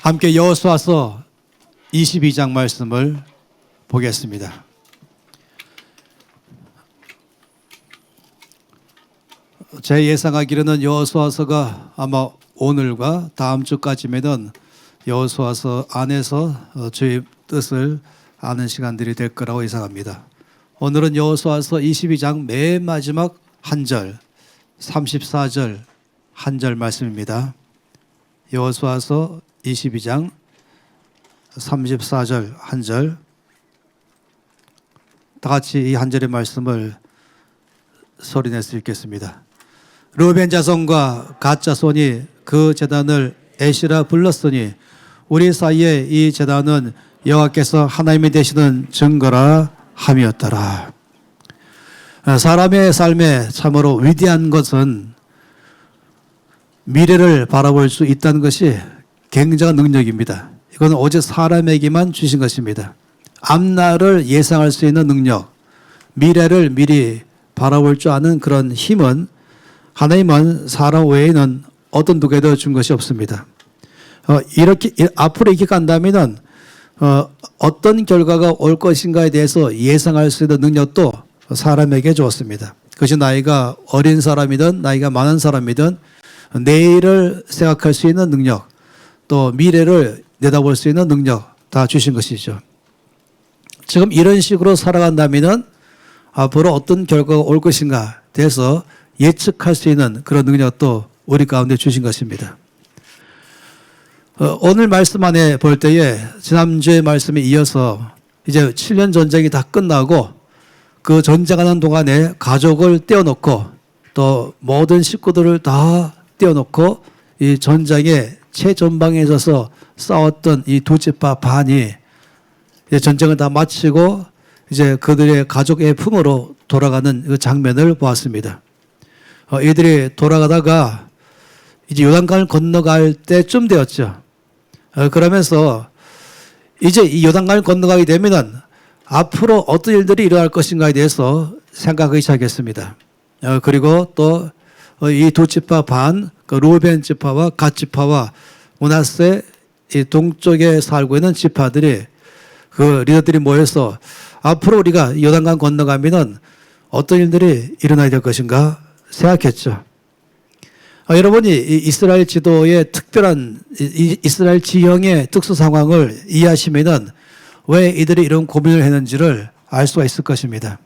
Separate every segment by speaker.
Speaker 1: 함께 여호수아서 22장 말씀을 보겠습니다. 제 예상하기로는 여호수아서가 아마 오늘과 다음 주까지면은 여호수아서 안에서 주의 뜻을 아는 시간들이 될 거라고 예상합니다. 오늘은 여호수아서 22장 맨 마지막 한 절, 34절 한 절 말씀입니다. 여호수아서 22장 34절 한 절, 다 같이 이 한 절의 말씀을 소리내서 읽겠습니다. 르우벤 자손과 갓 자손이 그 제단을 에시라 불렀으니 우리 사이에 이 제단은 여호와께서 하나님이 되시는 증거라 함이었더라. 사람의 삶에 참으로 위대한 것은 미래를 바라볼 수 있다는 것이 굉장한 능력입니다. 이건 오직 사람에게만 주신 것입니다. 앞날을 예상할 수 있는 능력, 미래를 미리 바라볼 줄 아는 그런 힘은 하나님은 사람 외에는 어떤 누구에도 준 것이 없습니다. 이렇게 앞으로 이렇게 간다면은 어떤 결과가 올 것인가에 대해서 예상할 수 있는 능력도 사람에게 주었습니다. 그것이 나이가 어린 사람이든 나이가 많은 사람이든 내일을 생각할 수 있는 능력, 또 미래를 내다볼 수 있는 능력 다 주신 것이죠. 지금 이런 식으로 살아간다면은 앞으로 어떤 결과가 올 것인가 돼서 예측할 수 있는 그런 능력도 우리 가운데 주신 것입니다. 오늘 말씀 안에 볼 때에 지난주의 말씀에 이어서 이제 7년 전쟁이 다 끝나고 그 전쟁하는 동안에 가족을 떼어놓고 또 모든 식구들을 다 떼어놓고 이 전장의 최전방에 서서 싸웠던 이 두 집파 반이 이제 전쟁을 다 마치고 이제 그들의 가족의 품으로 돌아가는 그 장면을 보았습니다. 이들이 돌아가다가 이제 요단강을 건너갈 때쯤 되었죠. 그러면서 이제 이 요단강을 건너가게 되면은 앞으로 어떤 일들이 일어날 것인가에 대해서 생각하기 시작했습니다. 그리고 또 이 두 지파 반, 그 루벤 지파와 갓 지파와 므낫세 이 동쪽에 살고 있는 지파들이 그 리더들이 모여서 앞으로 우리가 요단강 건너가면은 어떤 일들이 일어나야 될 것인가 생각했죠. 여러분이 이 이스라엘 지도의 특별한 이스라엘 지형의 특수 상황을 이해하시면은 왜 이들이 이런 고민을 했는지를 알 수가 있을 것입니다.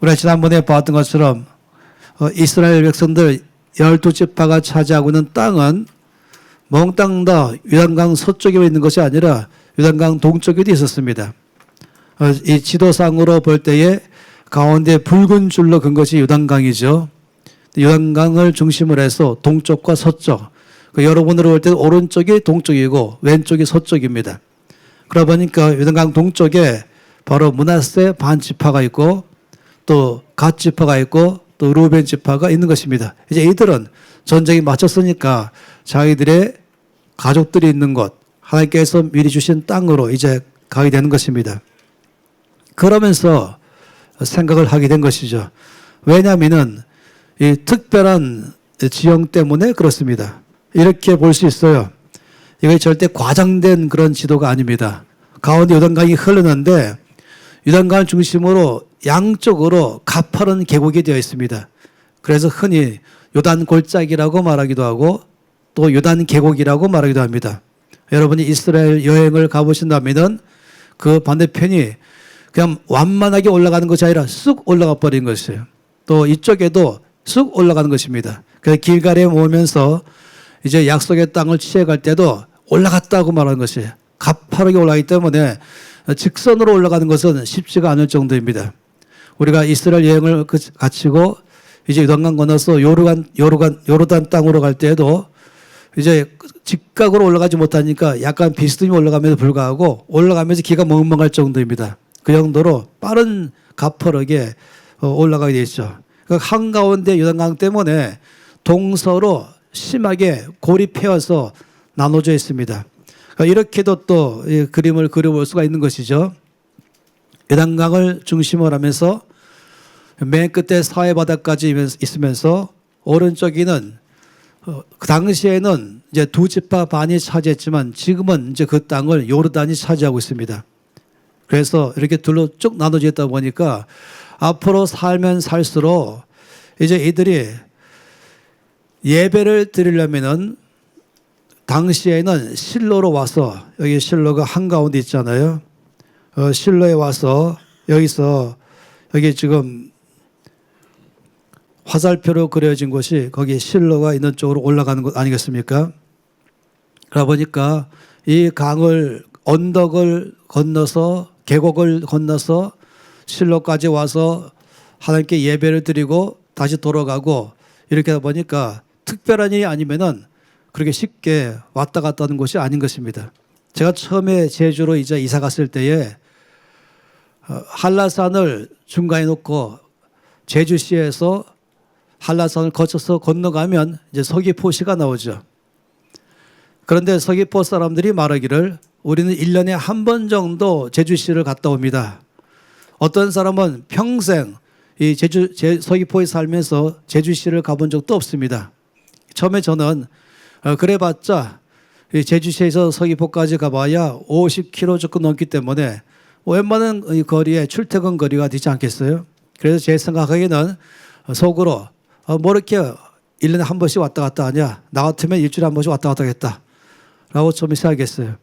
Speaker 1: 우리가 지난번에 봤던 것처럼 이스라엘 백성들 12지파가 차지하고 있는 땅은 몽땅 다 요단강 서쪽에 있는 것이 아니라 요단강 동쪽에도 있었습니다. 이 지도상으로 볼 때에 가운데 붉은 줄로 근 것이 요단강이죠. 요단강을 중심으로 해서 동쪽과 서쪽, 여러분으로 볼 때 오른쪽이 동쪽이고 왼쪽이 서쪽입니다. 그러다 보니까 요단강 동쪽에 바로 므낫세 반 지파가 있고 또 갓 지파가 있고 또 루벤 지파가 있는 것입니다. 이제 이들은 전쟁이 마쳤으니까 자기들의 가족들이 있는 곳, 하나님께서 미리 주신 땅으로 이제 가게 되는 것입니다. 그러면서 생각을 하게 된 것이죠. 왜냐하면은 이 특별한 지형 때문에 그렇습니다. 이렇게 볼 수 있어요. 이게 절대 과장된 그런 지도가 아닙니다. 가운데 요단강이 흐르는데 요단강을 중심으로 양쪽으로 가파른 계곡이 되어 있습니다. 그래서 흔히 요단 골짜기라고 말하기도 하고 또 요단 계곡이라고 말하기도 합니다. 여러분이 이스라엘 여행을 가보신다면은 그 반대편이 그냥 완만하게 올라가는 것이 아니라 쑥 올라가 버린 것이에요. 또 이쪽에도 쑥 올라가는 것입니다. 그래서 길갈에 모으면서 이제 약속의 땅을 취해갈 때도 올라갔다고 말하는 것이에요. 가파르게 올라가기 때문에 직선으로 올라가는 것은 쉽지가 않을 정도입니다. 우리가 이스라엘 여행을 마치고 이제 요단강 건너서 요르단 땅으로 갈 때에도 이제 직각으로 올라가지 못하니까 약간 비스듬히 올라감에도 불구하고 올라가면서 기가 멍멍할 정도입니다. 그 정도로 빠른 가파르게 올라가게 돼 있죠. 한가운데 요단강 때문에 동서로 심하게 고립해서 나눠져 있습니다. 이렇게도 또 그림을 그려볼 수가 있는 것이죠. 요단강을 중심으로 하면서 맨 끝에 사해 바다까지 있으면서 오른쪽에는 그 당시에는 이제 두 지파 반이 차지했지만 지금은 이제 그 땅을 요르단이 차지하고 있습니다. 그래서 이렇게 둘로 쭉 나눠져 있다 보니까 앞으로 살면 살수록 이제 이들이 예배를 드리려면은 당시에는 실로로 와서, 여기 실로가 한가운데 있잖아요. 실로에 와서 여기서 여기 지금 화살표로 그려진 곳이 거기 실로가 있는 쪽으로 올라가는 곳 아니겠습니까? 그러다 보니까 이 강을, 언덕을 건너서, 계곡을 건너서 실로까지 와서 하나님께 예배를 드리고 다시 돌아가고, 이렇게 하다 보니까 특별한 일이 아니면은 그렇게 쉽게 왔다 갔다 하는 곳이 아닌 것입니다. 제가 처음에 제주로 이제 이사 갔을 때에 한라산을 중간에 놓고 제주시에서 한라산을 거쳐서 건너가면 이제 서귀포시가 나오죠. 그런데 서귀포 사람들이 말하기를 우리는 1년에 한 번 정도 제주시를 갔다 옵니다. 어떤 사람은 평생 이 서귀포에 살면서 제주시를 가본 적도 없습니다. 처음에 저는 그래봤자 제주시에서 서귀포까지 가봐야 50km 조금 넘기 때문에 웬만한 이 거리에 출퇴근 거리가 되지 않겠어요? 그래서 제 생각하기에는 속으로 뭐 이렇게 1년에 한 번씩 왔다 갔다 하냐, 나 같으면 일주일에 한 번씩 왔다 갔다 하겠다 라고 좀 생각했어요.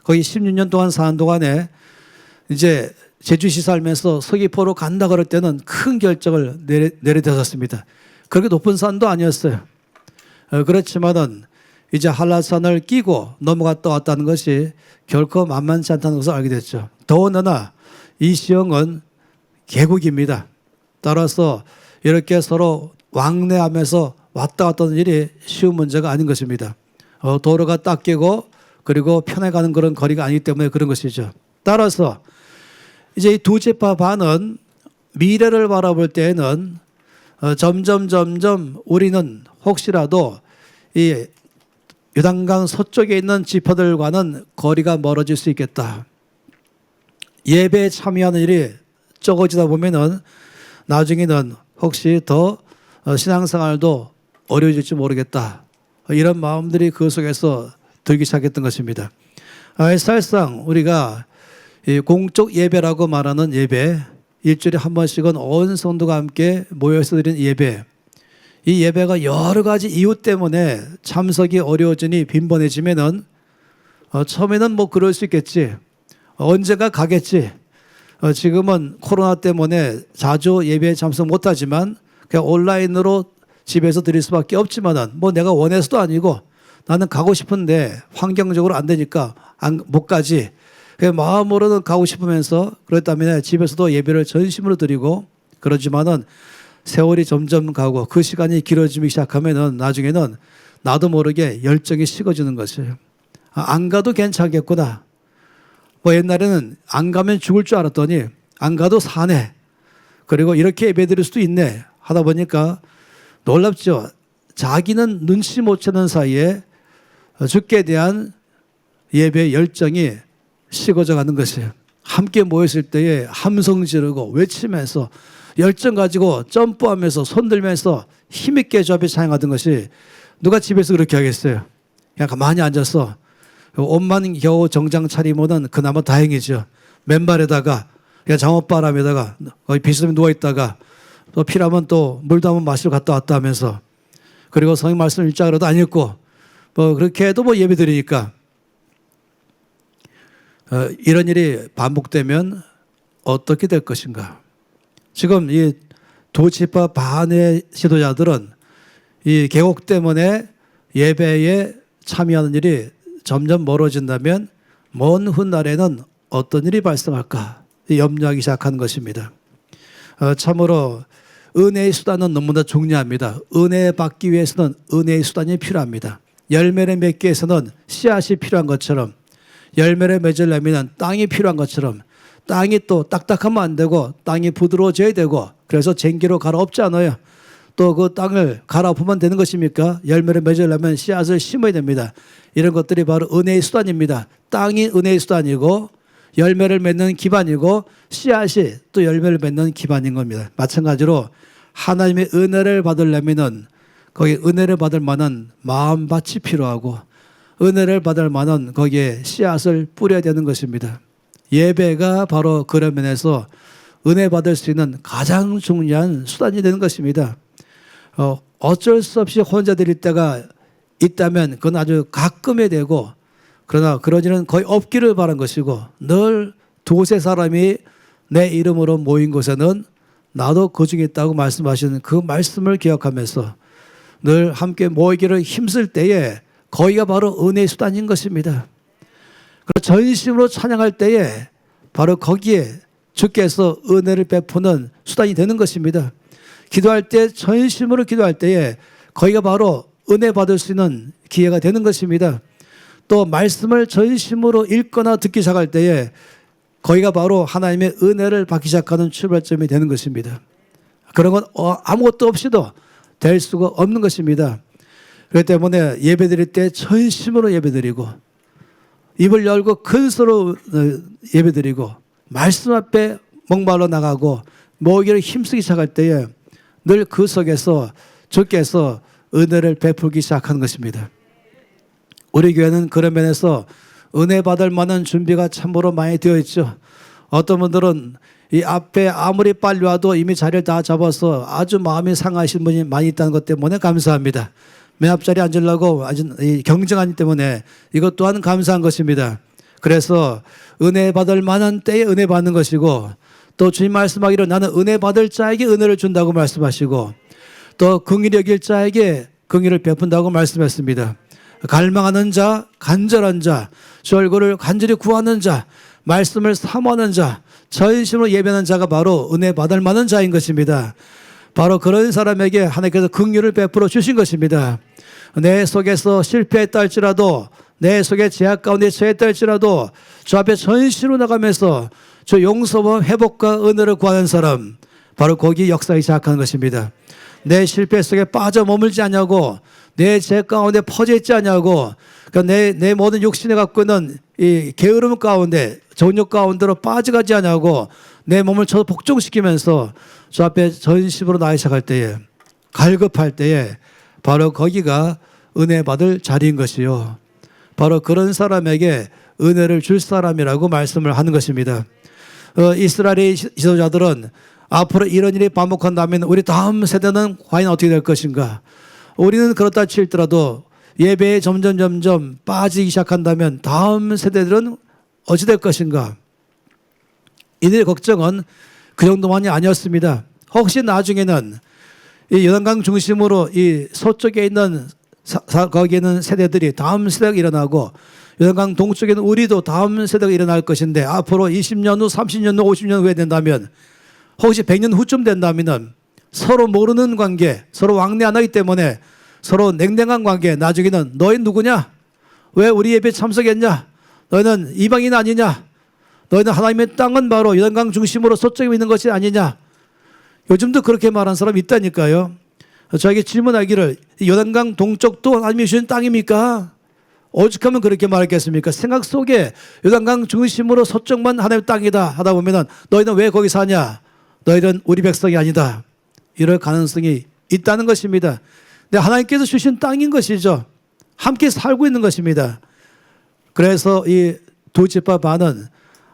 Speaker 1: 거기 16년 동안 사는 동안에 이제 제주시 살면서 서귀포로 간다 그럴 때는 큰 결정을 내려대었습니다. 그렇게 높은 산도 아니었어요. 그렇지만은 이제 한라산을 끼고 넘어갔다 왔다는 것이 결코 만만치 않다는 것을 알게 됐죠. 더군다나 이 시흥은 계곡입니다. 따라서 이렇게 서로 왕래하면서 왔다 갔다 하는 일이 쉬운 문제가 아닌 것입니다. 도로가 딱 깨고 그리고 편해 가는 그런 거리가 아니기 때문에 그런 것이죠. 따라서 이제 이 두 지파 반은 미래를 바라볼 때에는 점점 우리는 혹시라도 이 요단강 서쪽에 있는 지파들과는 거리가 멀어질 수 있겠다. 예배에 참여하는 일이 적어지다 보면은 나중에는 혹시 더 신앙생활도 어려워질지 모르겠다. 이런 마음들이 그 속에서 들기 시작했던 것입니다. 사실상 우리가 공적 예배라고 말하는 예배, 일주일에 한 번씩은 온 성도가 함께 모여서 드리는 예배, 이 예배가 여러 가지 이유 때문에 참석이 어려워지니 빈번해지면은 처음에는 뭐 그럴 수 있겠지, 언젠가 가겠지, 지금은 코로나 때문에 자주 예배에 참석 못하지만 그냥 온라인으로 집에서 드릴 수밖에 없지만은 뭐 내가 원해서도 아니고 나는 가고 싶은데 환경적으로 안 되니까 못 가지. 그냥 마음으로는 가고 싶으면서 그렇다면 집에서도 예배를 전심으로 드리고, 그러지만은 세월이 점점 가고 그 시간이 길어지기 시작하면은 나중에는 나도 모르게 열정이 식어지는 것이에요. 안 가도 괜찮겠구나. 뭐 옛날에는 안 가면 죽을 줄 알았더니 안 가도 사네. 그리고 이렇게 예배 드릴 수도 있네 하다 보니까 놀랍죠. 자기는 눈치 못 채는 사이에 주께 대한 예배의 열정이 식어져 가는 것이에요. 함께 모였을 때에 함성 지르고 외치면서 열정 가지고 점프하면서 손들면서 힘있게 주 앞에 찬양하던 것이 누가 집에서 그렇게 하겠어요. 그냥 가만히 앉아서 옷만 겨우 정장 차리면은 그나마 다행이죠. 맨발에다가 그냥 잠옷바람에다가 거의 비스듬히 누워있다가 또 필요하면 또 물도 한번 마시러 갔다 왔다 하면서, 그리고 성경 말씀 일장으로도 안 읽고 뭐 그렇게 해도 뭐 예배 드리니까 이런 일이 반복되면 어떻게 될 것인가. 지금 이 두 지파 반의 지도자들은 이 계곡 때문에 예배에 참여하는 일이 점점 멀어진다면 먼 훗날에는 어떤 일이 발생할까 염려하기 시작한 것입니다. 참으로 은혜의 수단은 너무나 중요합니다. 은혜 받기 위해서는 은혜의 수단이 필요합니다. 열매를 맺기 위해서는 씨앗이 필요한 것처럼, 열매를 맺으려면 땅이 필요한 것처럼, 땅이 또 딱딱하면 안 되고 땅이 부드러워져야 되고, 그래서 쟁기로 갈아엎지 않아요. 또 그 땅을 갈아엎으면 되는 것입니까? 열매를 맺으려면 씨앗을 심어야 됩니다. 이런 것들이 바로 은혜의 수단입니다. 땅이 은혜의 수단이고 열매를 맺는 기반이고 씨앗이 또 열매를 맺는 기반인 겁니다. 마찬가지로 하나님의 은혜를 받으려면은 거기 은혜를 받을 만한 마음밭이 필요하고 은혜를 받을 만한 거기에 씨앗을 뿌려야 되는 것입니다. 예배가 바로 그런 면에서 은혜 받을 수 있는 가장 중요한 수단이 되는 것입니다. 어쩔 수 없이 혼자 드릴 때가 있다면 그건 아주 가끔에 되고, 그러나 그런 일은 거의 없기를 바란 것이고, 늘 두세 사람이 내 이름으로 모인 곳에는 나도 그 중에 있다고 말씀하시는 그 말씀을 기억하면서 늘 함께 모이기를 힘쓸 때에 거기가 바로 은혜의 수단인 것입니다. 전심으로 찬양할 때에 바로 거기에 주께서 은혜를 베푸는 수단이 되는 것입니다. 기도할 때 전심으로 기도할 때에 거기가 바로 은혜 받을 수 있는 기회가 되는 것입니다. 또 말씀을 전심으로 읽거나 듣기 시작할 때에 거기가 바로 하나님의 은혜를 받기 시작하는 출발점이 되는 것입니다. 그런 건 아무것도 없이도 될 수가 없는 것입니다. 그렇기 때문에 예배드릴 때 전심으로 예배드리고 입을 열고 큰 소리로 예배드리고 말씀 앞에 목말라 나가고 모이기를 힘쓰기 시작할 때에 늘 그 속에서 주께서 은혜를 베풀기 시작하는 것입니다. 우리 교회는 그런 면에서 은혜 받을 만한 준비가 참으로 많이 되어 있죠. 어떤 분들은 이 앞에 아무리 빨리 와도 이미 자리를 다 잡아서 아주 마음이 상하신 분이 많이 있다는 것 때문에 감사합니다. 맨 앞자리에 앉으려고 아주 경쟁하기 때문에 이것 또한 감사한 것입니다. 그래서 은혜 받을 만한 때에 은혜 받는 것이고, 또 주님 말씀하기로 나는 은혜 받을 자에게 은혜를 준다고 말씀하시고, 또 긍휼히 여길 자에게 긍휼을 베푼다고 말씀했습니다. 갈망하는 자, 간절한 자, 주 얼굴을 간절히 구하는 자, 말씀을 사모하는 자, 전심으로 예배하는 자가 바로 은혜 받을 만한 자인 것입니다. 바로 그런 사람에게 하나님께서 긍휼을 베풀어 주신 것입니다. 내 속에서 실패했다 할지라도, 내 속에 제약 가운데 처했다 할지라도 주 앞에 전심으로 나가면서 주 용서와 회복과 은혜를 구하는 사람, 바로 거기 역사하기 시작하는 것입니다. 내 실패 속에 빠져 머물지 않냐고, 내 죄 가운데 퍼져 있지 않냐고, 그러니까 내 모든 육신에 갖고 있는 이 게으름 가운데, 정욕 가운데로 빠져가지 않냐고, 내 몸을 쳐서 복종시키면서 주 앞에 전심으로 나아가기 시작할 때에, 갈급할 때에 바로 거기가 은혜 받을 자리인 것이요, 바로 그런 사람에게 은혜를 줄 사람이라고 말씀을 하는 것입니다. 이스라엘의 지도자들은 앞으로 이런 일이 반복한다면 우리 다음 세대는 과연 어떻게 될 것인가? 우리는 그렇다 칠더라도 예배에 점점 빠지기 시작한다면 다음 세대들은 어찌 될 것인가? 이들의 걱정은 그 정도만이 아니었습니다. 혹시 나중에는 이 요단강 중심으로 이 서쪽에 있는 거기에는 세대들이 다음 세대가 일어나고, 요단강 동쪽에는 우리도 다음 세대가 일어날 것인데, 앞으로 20년 후, 30년 후, 50년 후에 된다면, 혹시 100년 후쯤 된다면 서로 모르는 관계, 서로 왕래 안 하기 때문에 서로 냉랭한 관계, 나중에는 너희 누구냐? 왜 우리 예배에 참석했냐? 너희는 이방인 아니냐? 너희는 하나님의 땅은 바로 요단강 중심으로 서쪽에 있는 것이 아니냐? 요즘도 그렇게 말하는 사람이 있다니까요. 저에게 질문하기를, 요단강 동쪽도 하나님이 주신 땅입니까? 오죽하면 그렇게 말했겠습니까? 생각 속에 요단강 중심으로 서쪽만 하나님의 땅이다 하다 보면은 너희는 왜 거기 사냐? 너희는 우리 백성이 아니다. 이럴 가능성이 있다는 것입니다. 근데 하나님께서 주신 땅인 것이죠. 함께 살고 있는 것입니다. 그래서 이 두 지파 반은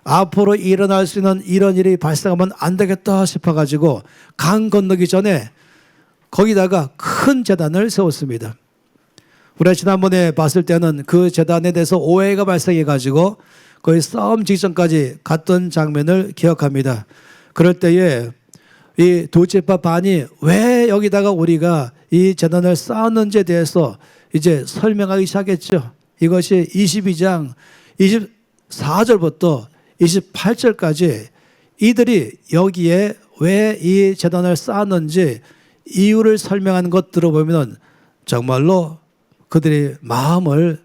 Speaker 1: 앞으로 일어날 수 있는 이런 일이 발생하면 안 되겠다 싶어가지고 강 건너기 전에 거기다가 큰 제단을 세웠습니다. 우리가 지난번에 봤을 때는 그 제단에 대해서 오해가 발생해가지고 거의 싸움 직전까지 갔던 장면을 기억합니다. 그럴 때에 이 두 지파 반이 왜 여기다가 우리가 이 제단을 쌓았는지에 대해서 이제 설명하기 시작했죠. 이것이 22장 24절부터 28절까지 이들이 여기에 왜 이 제단을 쌓았는지 이유를 설명하는 것 들어보면 정말로 그들의 마음을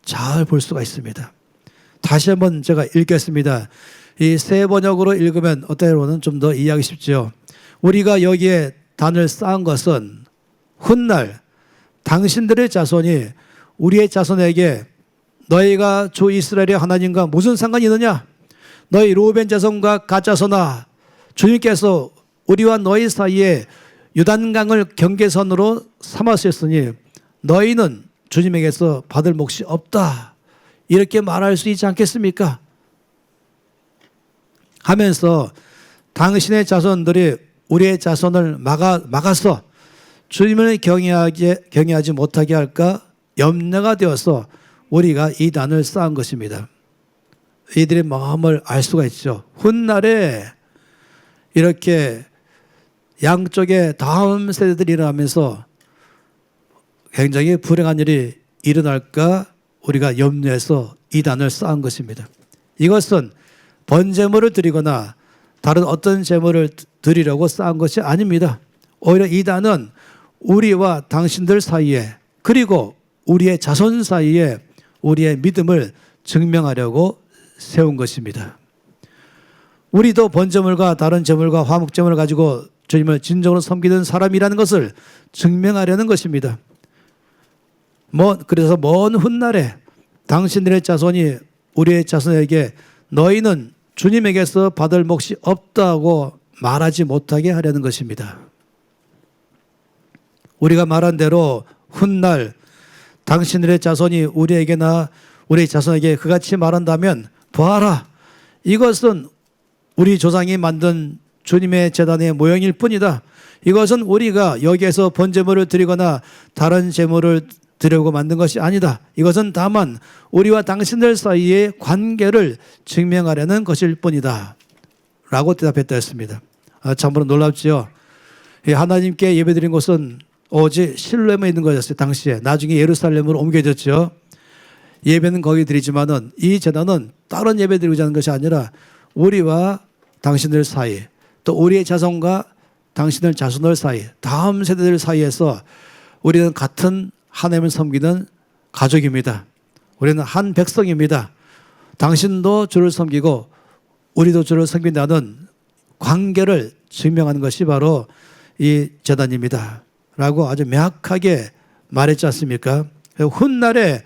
Speaker 1: 잘 볼 수가 있습니다. 다시 한번 제가 읽겠습니다. 이 새 번역으로 읽으면 어때로는 좀 더 이해하기 쉽죠. 우리가 여기에 단을 쌓은 것은 훗날 당신들의 자손이 우리의 자손에게 너희가 주 이스라엘의 하나님과 무슨 상관이 있느냐? 너희 루벤 자손과 갓 자손아, 주님께서 우리와 너희 사이에 요단강을 경계선으로 삼았으니 너희는 주님에게서 받을 몫이 없다. 이렇게 말할 수 있지 않겠습니까? 하면서 당신의 자손들이 우리의 자손을 막아서 주님을 경외하지 못하게 할까 염려가 되어서 우리가 이 단을 쌓은 것입니다. 이들의 마음을 알 수가 있죠. 훗날에 이렇게 양쪽에 다음 세대들이 일어나면서 굉장히 불행한 일이 일어날까 우리가 염려해서 이 단을 쌓은 것입니다. 이것은 번제물을 드리거나 다른 어떤 제물을 드리려고 쌓은 것이 아닙니다. 오히려 이 단은 우리와 당신들 사이에 그리고 우리의 자손 사이에 우리의 믿음을 증명하려고 세운 것입니다. 우리도 번제물과 다른 제물과 화목제물을 가지고 주님을 진정으로 섬기는 사람이라는 것을 증명하려는 것입니다. 그래서 먼 훗날에 당신들의 자손이 우리의 자손에게 너희는 주님에게서 받을 몫이 없다고 말하지 못하게 하려는 것입니다. 우리가 말한 대로 훗날 당신들의 자손이 우리에게나 우리 자손에게 그같이 말한다면 보아라, 이것은 우리 조상이 만든 주님의 제단의 모형일 뿐이다. 이것은 우리가 여기에서 번제물을 드리거나 다른 제물을 드리려고 만든 것이 아니다. 이것은 다만 우리와 당신들 사이의 관계를 증명하려는 것일 뿐이다. 라고 대답했다 했습니다. 참으로 놀랍지요. 하나님께 예배드린 곳은 오직 실로에만 있는 것이었어요. 당시에. 나중에 예루살렘으로 옮겨졌죠. 예배는 거기 드리지만은 이 제단은 다른 예배 드리고자 하는 것이 아니라 우리와 당신들 사이, 또 우리의 자손과 당신들 자손들 사이, 다음 세대들 사이에서 우리는 같은 하나님을 섬기는 가족입니다. 우리는 한 백성입니다. 당신도 주를 섬기고 우리도 주를 섬긴다는 관계를 증명하는 것이 바로 이 제단입니다. 라고 아주 명확하게 말했지 않습니까? 훗날에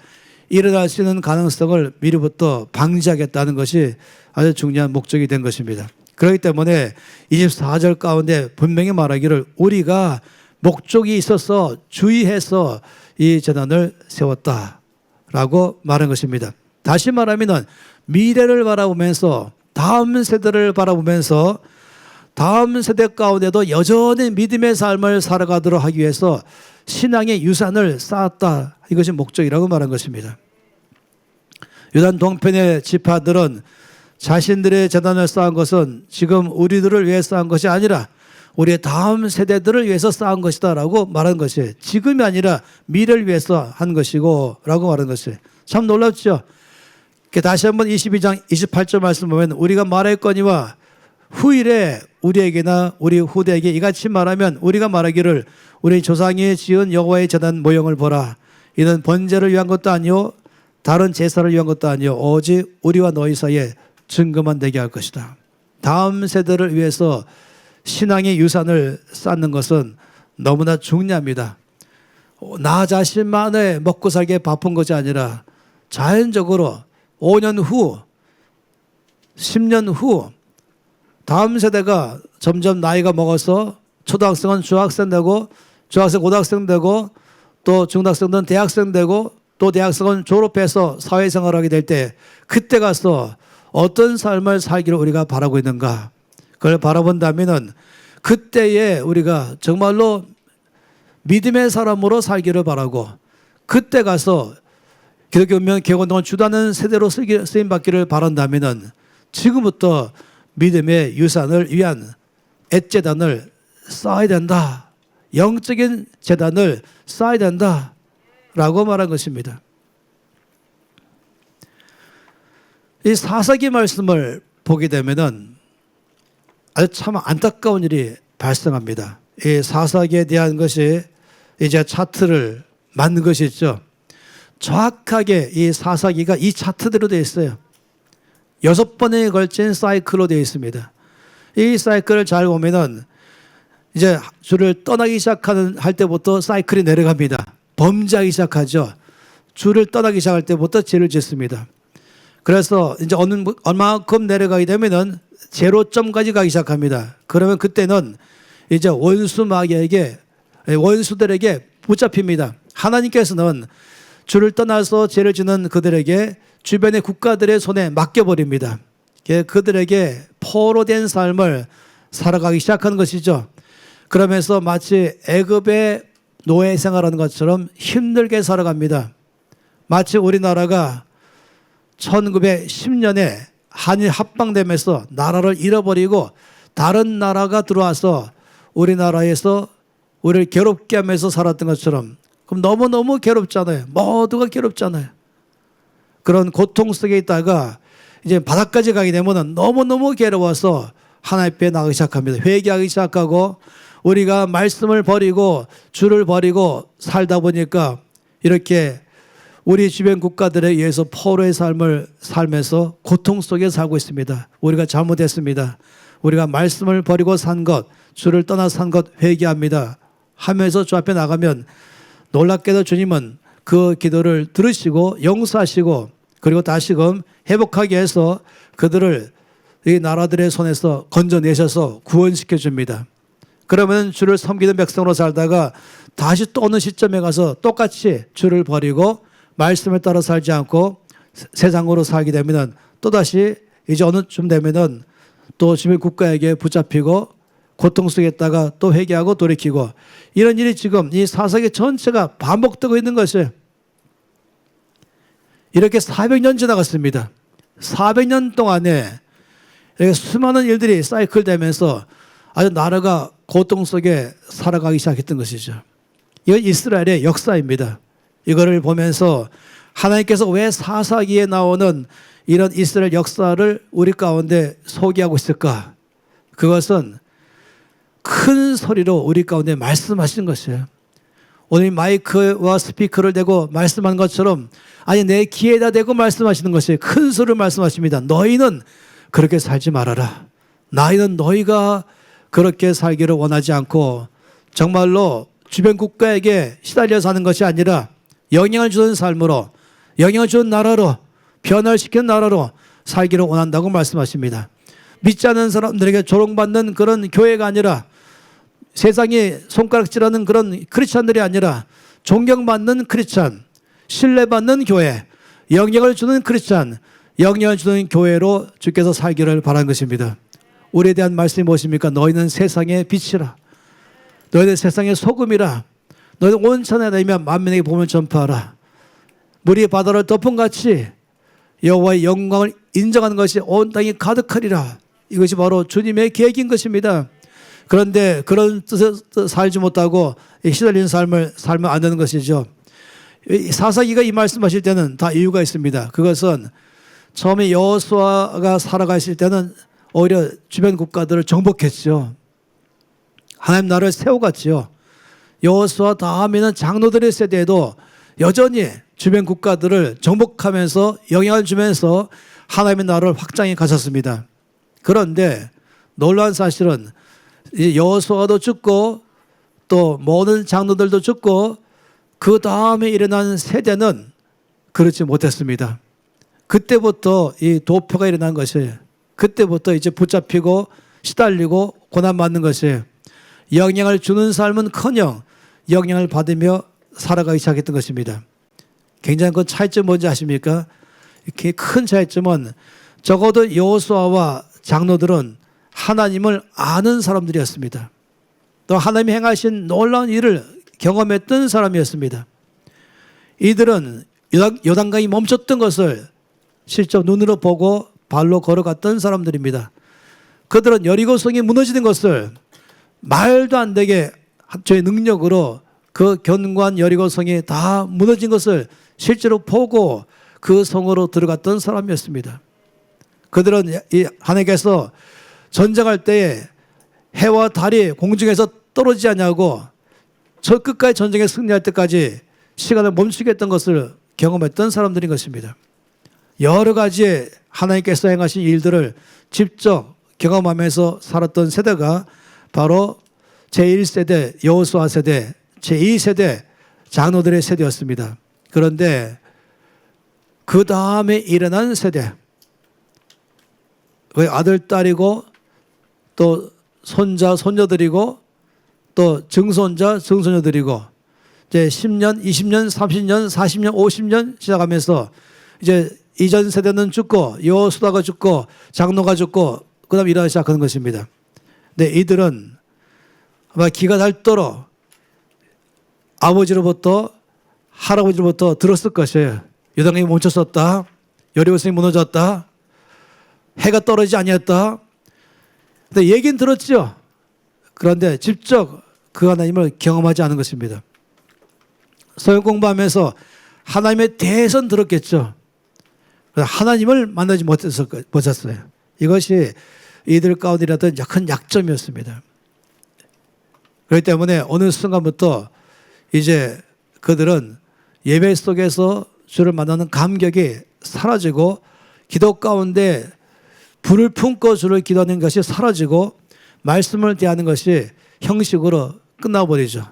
Speaker 1: 일어날 수 있는 가능성을 미리부터 방지하겠다는 것이 아주 중요한 목적이 된 것입니다. 그렇기 때문에 24절 가운데 분명히 말하기를 우리가 목적이 있어서 주의해서 이 제단을 세웠다라고 말한 것입니다. 다시 말하면 미래를 바라보면서 다음 세대를 바라보면서 다음 세대 가운데도 여전히 믿음의 삶을 살아가도록 하기 위해서 신앙의 유산을 쌓았다. 이것이 목적이라고 말한 것입니다. 요단 동편의 지파들은 자신들의 제단을 쌓은 것은 지금 우리들을 위해 쌓은 것이 아니라 우리의 다음 세대들을 위해서 쌓은 것이다 라고 말한 것이에요. 지금이 아니라 미래를 위해서 한 것이고 라고 말한 것이에요. 참 놀랍죠. 다시 한번 22장 28절 말씀 보면 우리가 말할거니와 후일에 우리에게나 우리 후대에게 이같이 말하면 우리가 말하기를 우리 조상이 지은 여호와의 제단 모형을 보라. 이는 번제를 위한 것도 아니요 다른 제사를 위한 것도 아니요 오직 우리와 너희 사이에 증거만 되게 할 것이다. 다음 세대를 위해서 신앙의 유산을 쌓는 것은 너무나 중요합니다. 나 자신만의 먹고 살기에 바쁜 것이 아니라 자연적으로 5년 후, 10년 후 다음 세대가 점점 나이가 먹어서 초등학생은 중학생 되고 중학생 고등학생 되고 또 중학생은 대학생 되고 또 대학생은 졸업해서 사회생활을 하게 될 때 그때 가서 어떤 삶을 살기를 우리가 바라고 있는가. 그걸 바라본다면 그때에 우리가 정말로 믿음의 사람으로 살기를 바라고 그때 가서 기독교면 개원동안 주도하는 세대로 쓰임받기를 바란다면 지금부터 믿음의 유산을 위한 앳제단을 쌓아야 된다. 영적인 제단을 쌓아야 된다. 라고 말한 것입니다. 이 사사기 말씀을 보게 되면은 아주 참 안타까운 일이 발생합니다. 이 사사기에 대한 것이 이제 차트를 만든 것이 있죠. 정확하게 이 사사기가 이 차트대로 되어 있어요. 6번에 걸친 사이클로 되어 있습니다. 이 사이클을 잘 보면은 이제 주를 떠나기 할 때부터 사이클이 내려갑니다. 범죄하기 시작하죠. 주를 떠나기 시작할 때부터 죄를 짓습니다. 그래서 이제 얼마만큼 내려가게 되면은 제로점까지 가기 시작합니다. 그러면 그때는 이제 원수 마귀에게, 원수들에게 붙잡힙니다. 하나님께서는 주를 떠나서 죄를 짓는 그들에게 주변의 국가들의 손에 맡겨버립니다. 그들에게 포로된 삶을 살아가기 시작하는 것이죠. 그러면서 마치 애굽의 노예 생활하는 것처럼 힘들게 살아갑니다. 마치 우리나라가 1910년에 한일 합방되면서 나라를 잃어버리고 다른 나라가 들어와서 우리나라에서 우리를 괴롭게 하면서 살았던 것처럼, 그럼 너무너무 괴롭잖아요. 모두가 괴롭잖아요. 그런 고통 속에 있다가 이제 바닥까지 가게 되면 너무너무 괴로워서 하나님 앞에 나가기 시작합니다. 회개하기 시작하고, 우리가 말씀을 버리고 주를 버리고 살다 보니까 이렇게 우리 주변 국가들에 의해서 포로의 삶을 살면서 고통 속에 살고 있습니다. 우리가 잘못했습니다. 우리가 말씀을 버리고 산 것, 주를 떠나 산 것 회개합니다 하면서 주 앞에 나가면, 놀랍게도 주님은 그 기도를 들으시고 용서하시고, 그리고 다시금 회복하게 해서 그들을 이 나라들의 손에서 건져내셔서 구원시켜 줍니다. 그러면 주를 섬기는 백성으로 살다가 다시 또 어느 시점에 가서 똑같이 주를 버리고 말씀을 따라 살지 않고 세상으로 살게 되면, 또다시 이제 어느 쯤 되면은 또 주변 국가에게 붙잡히고 고통 속에 있다가 또 회개하고 돌이키고, 이런 일이 지금 이 사사기 전체가 반복되고 있는 것이에요. 이렇게 400년 지나갔습니다. 400년 동안에 수많은 일들이 사이클 되면서 아주 나라가 고통 속에 살아가기 시작했던 것이죠. 이건 이스라엘의 역사입니다. 이거를 보면서 하나님께서 왜 사사기에 나오는 이런 이스라엘 역사를 우리 가운데 소개하고 있을까? 그것은 큰 소리로 우리 가운데 말씀하시는 것이에요. 오늘 마이크와 스피커를 대고 말씀한 것처럼, 아니 내 귀에다 대고 말씀하시는 것이 큰 소리로 말씀하십니다. 너희는 그렇게 살지 말아라. 나이는 너희가 그렇게 살기를 원하지 않고 정말로 주변 국가에게 시달려 사는 것이 아니라 영향을 주는 삶으로, 영향을 주는 나라로, 변화시키는 나라로 살기를 원한다고 말씀하십니다. 믿지 않는 사람들에게 조롱받는 그런 교회가 아니라, 세상이 손가락질하는 그런 크리스찬들이 아니라 존경받는 크리스찬, 신뢰받는 교회, 영향을 주는 크리스찬, 영향을 주는 교회로 주께서 살기를 바라는 것입니다. 우리에 대한 말씀이 무엇입니까? 너희는 세상의 빛이라. 너희는 세상의 소금이라. 너희는 온 천하에 다니며 만민에게 복음을 전파하라. 물이 바다를 덮은 같이 여호와의 영광을 인정하는 것이 온 땅이 가득하리라. 이것이 바로 주님의 계획인 것입니다. 그런데 그런 뜻에 살지 못하고 시달리는 삶을 살면 안 되는 것이죠. 사사기가 이 말씀하실 때는 다 이유가 있습니다. 그것은 처음에 여호수아가 살아가실 때는 오히려 주변 국가들을 정복했죠. 하나님 나라를 세워갔죠. 여호수아 다음에는 장로들의 세대에도 여전히 주변 국가들을 정복하면서 영향을 주면서 하나님의 나라를 확장해 가셨습니다. 그런데 놀라운 사실은 여호수아도 죽고 또 모든 장로들도 죽고 그 다음에 일어난 세대는 그렇지 못했습니다. 그때부터 이 도표가 일어난 것이에요. 그때부터 이제 붙잡히고 시달리고 고난받는 것이에요. 영향을 주는 삶은커녕 영향을 받으며 살아가기 시작했던 것입니다. 굉장히 그 차이점 뭔지 아십니까? 이렇게 큰 차이점은 적어도 여호수아와 장로들은 하나님을 아는 사람들이었습니다. 또 하나님이 행하신 놀라운 일을 경험했던 사람이었습니다. 이들은 요단강이 멈췄던 것을 실제 눈으로 보고 발로 걸어갔던 사람들입니다. 그들은 여리고성이 무너지는 것을 말도 안 되게 저의 능력으로 그 견고한 여리고성이 다 무너진 것을 실제로 보고 그 성으로 들어갔던 사람이었습니다. 그들은 하나님께서 전쟁할 때에 해와 달이 공중에서 떨어지지 않냐고 저 끝까지 전쟁에 승리할 때까지 시간을 멈추게 했던 것을 경험했던 사람들인 것입니다. 여러 가지 하나님께서 행하신 일들을 직접 경험하면서 살았던 세대가 바로 제1세대 여호수아 세대, 제2세대 장로들의 세대였습니다. 그런데 그 다음에 일어난 세대, 그 아들, 딸이고 또 손자, 손녀들이고 또 증손자, 증손녀들이고 이제 10년, 20년, 30년, 40년, 50년 시작하면서 이제 이전 세대는 죽고 여호수아가 죽고 장로가 죽고 그다음 일하기 시작하는 것입니다. 근데 이들은 아마 기가 닳도록 아버지로부터 할아버지로부터 들었을 것이에요. 요단강이 멈췄었다. 여리고성이 무너졌다. 해가 떨어지지 아니었다. 근데 얘기는 들었죠. 그런데 직접 그 하나님을 경험하지 않은 것입니다. 성경 공부하면서 하나님의 대선 들었겠죠. 하나님을 만나지 못했어요. 이것이 이들 가운데 일어났던 큰 약점이었습니다. 그렇기 때문에 어느 순간부터 이제 그들은 예배 속에서 주를 만나는 감격이 사라지고 기도 가운데 불을 품고 주를 기도하는 것이 사라지고 말씀을 대하는 것이 형식으로 끝나버리죠.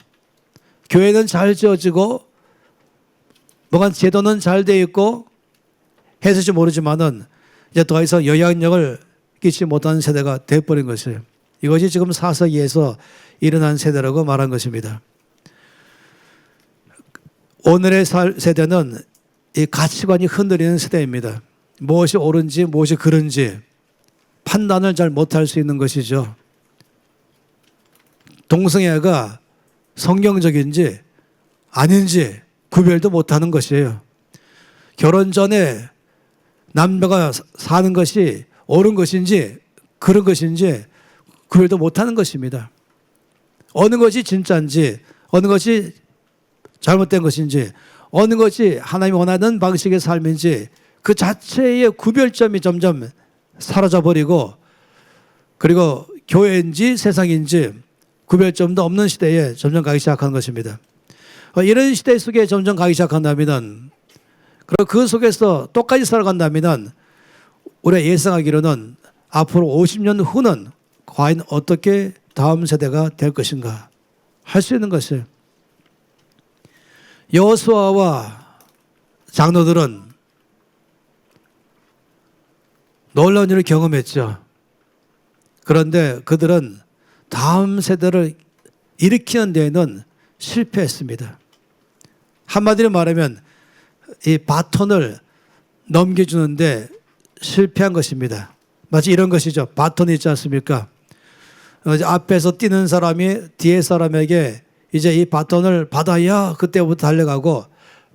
Speaker 1: 교회는 잘 지어지고 뭐가 제도는 잘 돼 있고 해서지 모르지만은 이제 더 이상 영향력을 끼치지 못하는 세대가 되어버린 것이에요. 이것이 지금 사사기에서 일어난 세대라고 말한 것입니다. 오늘의 세대는 이 가치관이 흔들리는 세대입니다. 무엇이 옳은지 무엇이 그른지 판단을 잘 못할 수 있는 것이죠. 동성애가 성경적인지 아닌지 구별도 못하는 것이에요. 결혼 전에 남녀가 사는 것이 옳은 것인지 그런 것인지 구별도 못하는 것입니다. 어느 것이 진짜인지 어느 것이 잘못된 것인지 어느 것이 하나님이 원하는 방식의 삶인지 그 자체의 구별점이 점점 사라져버리고 그리고 교회인지 세상인지 구별점도 없는 시대에 점점 가기 시작한 것입니다. 이런 시대 속에 점점 가기 시작한다면 그리고 그 속에서 똑같이 살아간다면 우리가 예상하기로는 앞으로 50년 후는 과연 어떻게 다음 세대가 될 것인가 할 수 있는 것이에요. 여호수아와 장로들은 놀라운 일을 경험했죠. 그런데 그들은 다음 세대를 일으키는 데에는 실패했습니다. 한마디로 말하면 이 바톤을 넘겨주는데 실패한 것입니다. 마치 이런 것이죠. 바톤이 있지 않습니까? 앞에서 뛰는 사람이 뒤에 사람에게 이제 이 바톤을 받아야 그때부터 달려가고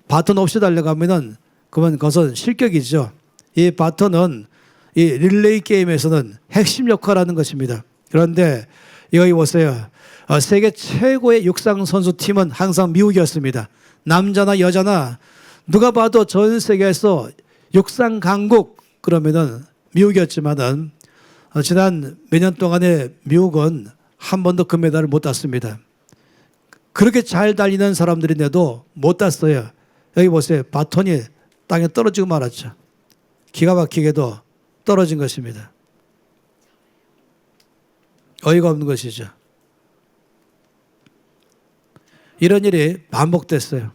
Speaker 1: 바톤 없이 달려가면은 그것은 실격이죠. 이 바톤은 이 릴레이 게임에서는 핵심 역할을 하는 것입니다. 그런데 여기 보세요. 세계 최고의 육상 선수 팀은 항상 미국이었습니다. 남자나 여자나 누가 봐도 전 세계에서 육상 강국 그러면은 미국이었지만은 지난 몇 년 동안에 미국은 한 번도 금메달을 못 땄습니다. 그렇게 잘 달리는 사람들인데도 못 땄어요. 여기 보세요. 바톤이 땅에 떨어지고 말았죠. 기가 막히게도 떨어진 것입니다. 어이가 없는 것이죠. 이런 일이 반복됐어요.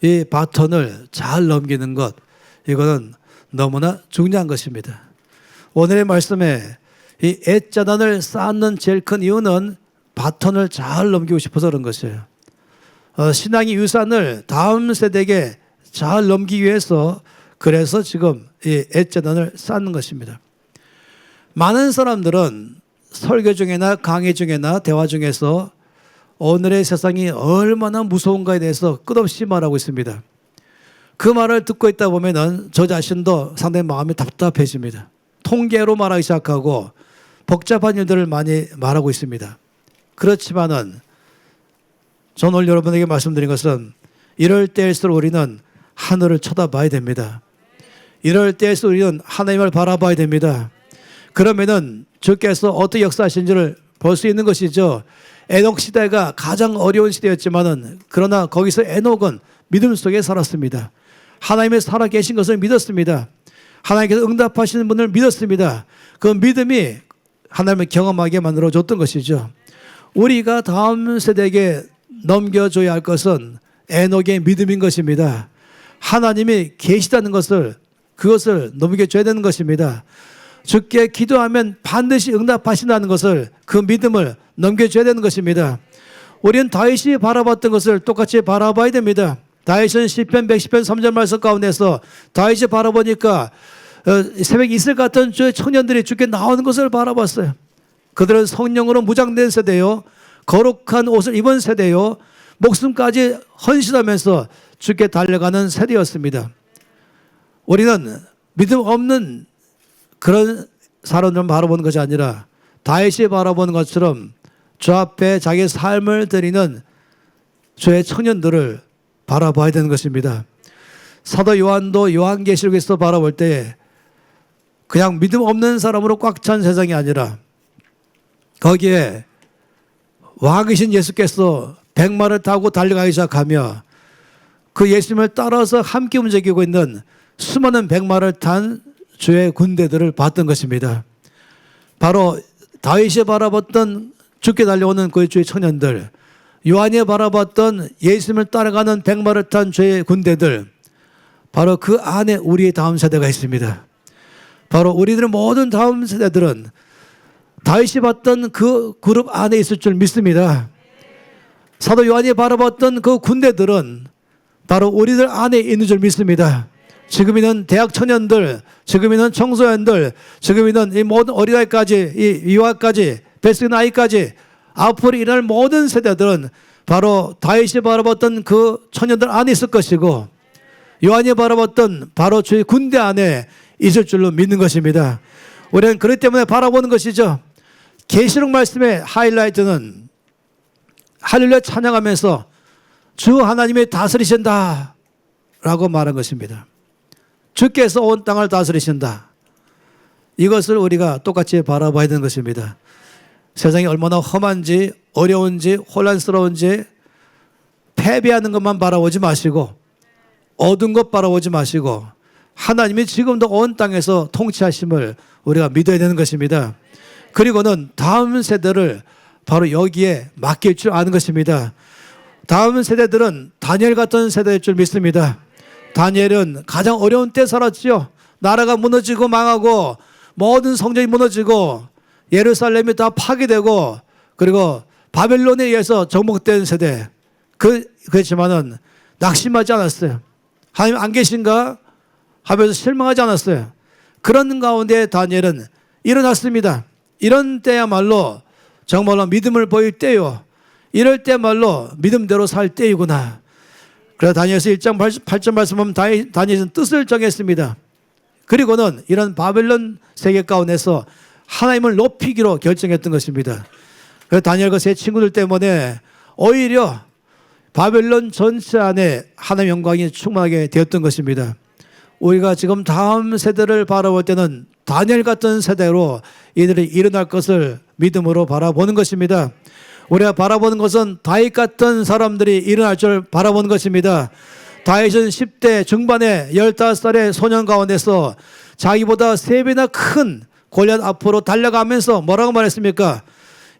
Speaker 1: 이 바톤을 잘 넘기는 것, 이거는 너무나 중요한 것입니다. 오늘의 말씀에 이 애자단을 쌓는 제일 큰 이유는 바톤을 잘 넘기고 싶어서 그런 것이에요. 신앙의 유산을 다음 세대에게 잘 넘기기 위해서 그래서 지금 이 애자단을 쌓는 것입니다. 많은 사람들은 설교 중에나 강의 중에나 대화 중에서 오늘의 세상이 얼마나 무서운가에 대해서 끝없이 말하고 있습니다. 그 말을 듣고 있다 보면은 저 자신도 상당히 마음이 답답해집니다. 통계로 말하기 시작하고 복잡한 일들을 많이 말하고 있습니다. 그렇지만은 저는 오늘 여러분에게 말씀드린 것은 이럴 때일수록 우리는 하늘을 쳐다봐야 됩니다. 이럴 때일수록 우리는 하나님을 바라봐야 됩니다. 그러면은 주께서 어떻게 역사하신지를 볼 수 있는 것이죠. 에녹 시대가 가장 어려운 시대였지만은 그러나 거기서 에녹은 믿음 속에 살았습니다. 하나님의 살아계신 것을 믿었습니다. 하나님께서 응답하시는 분을 믿었습니다. 그 믿음이 하나님을 경험하게 만들어줬던 것이죠. 우리가 다음 세대에게 넘겨줘야 할 것은 에녹의 믿음인 것입니다. 하나님이 계시다는 것을 그것을 넘겨줘야 되는 것입니다. 주께 기도하면 반드시 응답하신다는 것을, 그 믿음을 넘겨줘야 되는 것입니다. 우리는 다윗이 바라봤던 것을 똑같이 바라봐야 됩니다. 다윗은 시편 110편 3절 말씀 가운데서 다윗이 바라보니까 새벽 이슬 같은 주의 청년들이 주께 나오는 것을 바라봤어요. 그들은 성령으로 무장된 세대요, 거룩한 옷을 입은 세대요, 목숨까지 헌신하면서 주께 달려가는 세대였습니다. 우리는 믿음 없는 그런 사람들을 바라보는 것이 아니라 다윗이 바라보는 것처럼 주 앞에 자기의 삶을 드리는 주의 청년들을 바라봐야 되는 것입니다. 사도 요한도 요한계시록에서 바라볼 때에 그냥 믿음 없는 사람으로 꽉 찬 세상이 아니라 거기에 왕이신 예수께서 백마를 타고 달려가기 시작하며 그 예수님을 따라서 함께 움직이고 있는 수많은 백마를 탄 주의 군대들을 봤던 것입니다. 바로 다윗이 바라봤던 주께 달려오는 그 주의 청년들, 요한이 바라봤던 예수님을 따라가는 백마를 탄 주의 군대들, 바로 그 안에 우리의 다음 세대가 있습니다. 바로 우리들의 모든 다음 세대들은 다윗이 봤던 그 그룹 안에 있을 줄 믿습니다. 사도 요한이 바라봤던 그 군대들은 바로 우리들 안에 있는 줄 믿습니다. 지금 있는 대학 청년들, 지금 있는 청소년들, 지금 있는 이 모든 어린아이까지, 이 유아까지, 뱃속 아이까지, 앞으로 일어날 모든 세대들은 바로 다윗이 바라봤던 그 청년들 안에 있을 것이고, 요한이 바라봤던 바로 주의 군대 안에 있을 줄로 믿는 것입니다. 우리는 그렇기 때문에 바라보는 것이죠. 계시록 말씀의 하이라이트는 할렐루야 찬양하면서 주 하나님이 다스리신다 라고 말한 것입니다. 주께서 온 땅을 다스리신다. 이것을 우리가 똑같이 바라봐야 되는 것입니다. 세상이 얼마나 험한지, 어려운지, 혼란스러운지 패배하는 것만 바라보지 마시고, 어두운 것 바라보지 마시고, 하나님이 지금도 온 땅에서 통치하심을 우리가 믿어야 되는 것입니다. 그리고는 다음 세대를 바로 여기에 맡길 줄 아는 것입니다. 다음 세대들은 다니엘 같은 세대일 줄 믿습니다. 다니엘은 가장 어려운 때 살았지요. 나라가 무너지고 망하고 모든 성전이 무너지고 예루살렘이 다 파괴되고 그리고 바벨론에 의해서 정복된 세대. 그렇지만은 낙심하지 않았어요. 하나님 안 계신가 하면서 실망하지 않았어요. 그런 가운데 다니엘은 일어났습니다. 이런 때야말로 정말로 믿음을 보일 때요, 이럴 때말로 믿음대로 살 때이구나. 그래서 다니엘서 1장 8절 말씀하면 다니엘은 뜻을 정했습니다. 그리고는 이런 바벨론 세계 가운데서 하나님을 높이기로 결정했던 것입니다. 그래서 다니엘과 세 친구들 때문에 오히려 바벨론 전체 안에 하나님의 영광이 충만하게 되었던 것입니다. 우리가 지금 다음 세대를 바라볼 때는 다니엘 같은 세대로 이들이 일어날 것을 믿음으로 바라보는 것입니다. 우리가 바라보는 것은 다윗 같은 사람들이 일어날 줄 바라보는 것입니다. 다윗은 10대 중반에 15살의 소년 가운데서 자기보다 3배나 큰 골리앗 앞으로 달려가면서 뭐라고 말했습니까?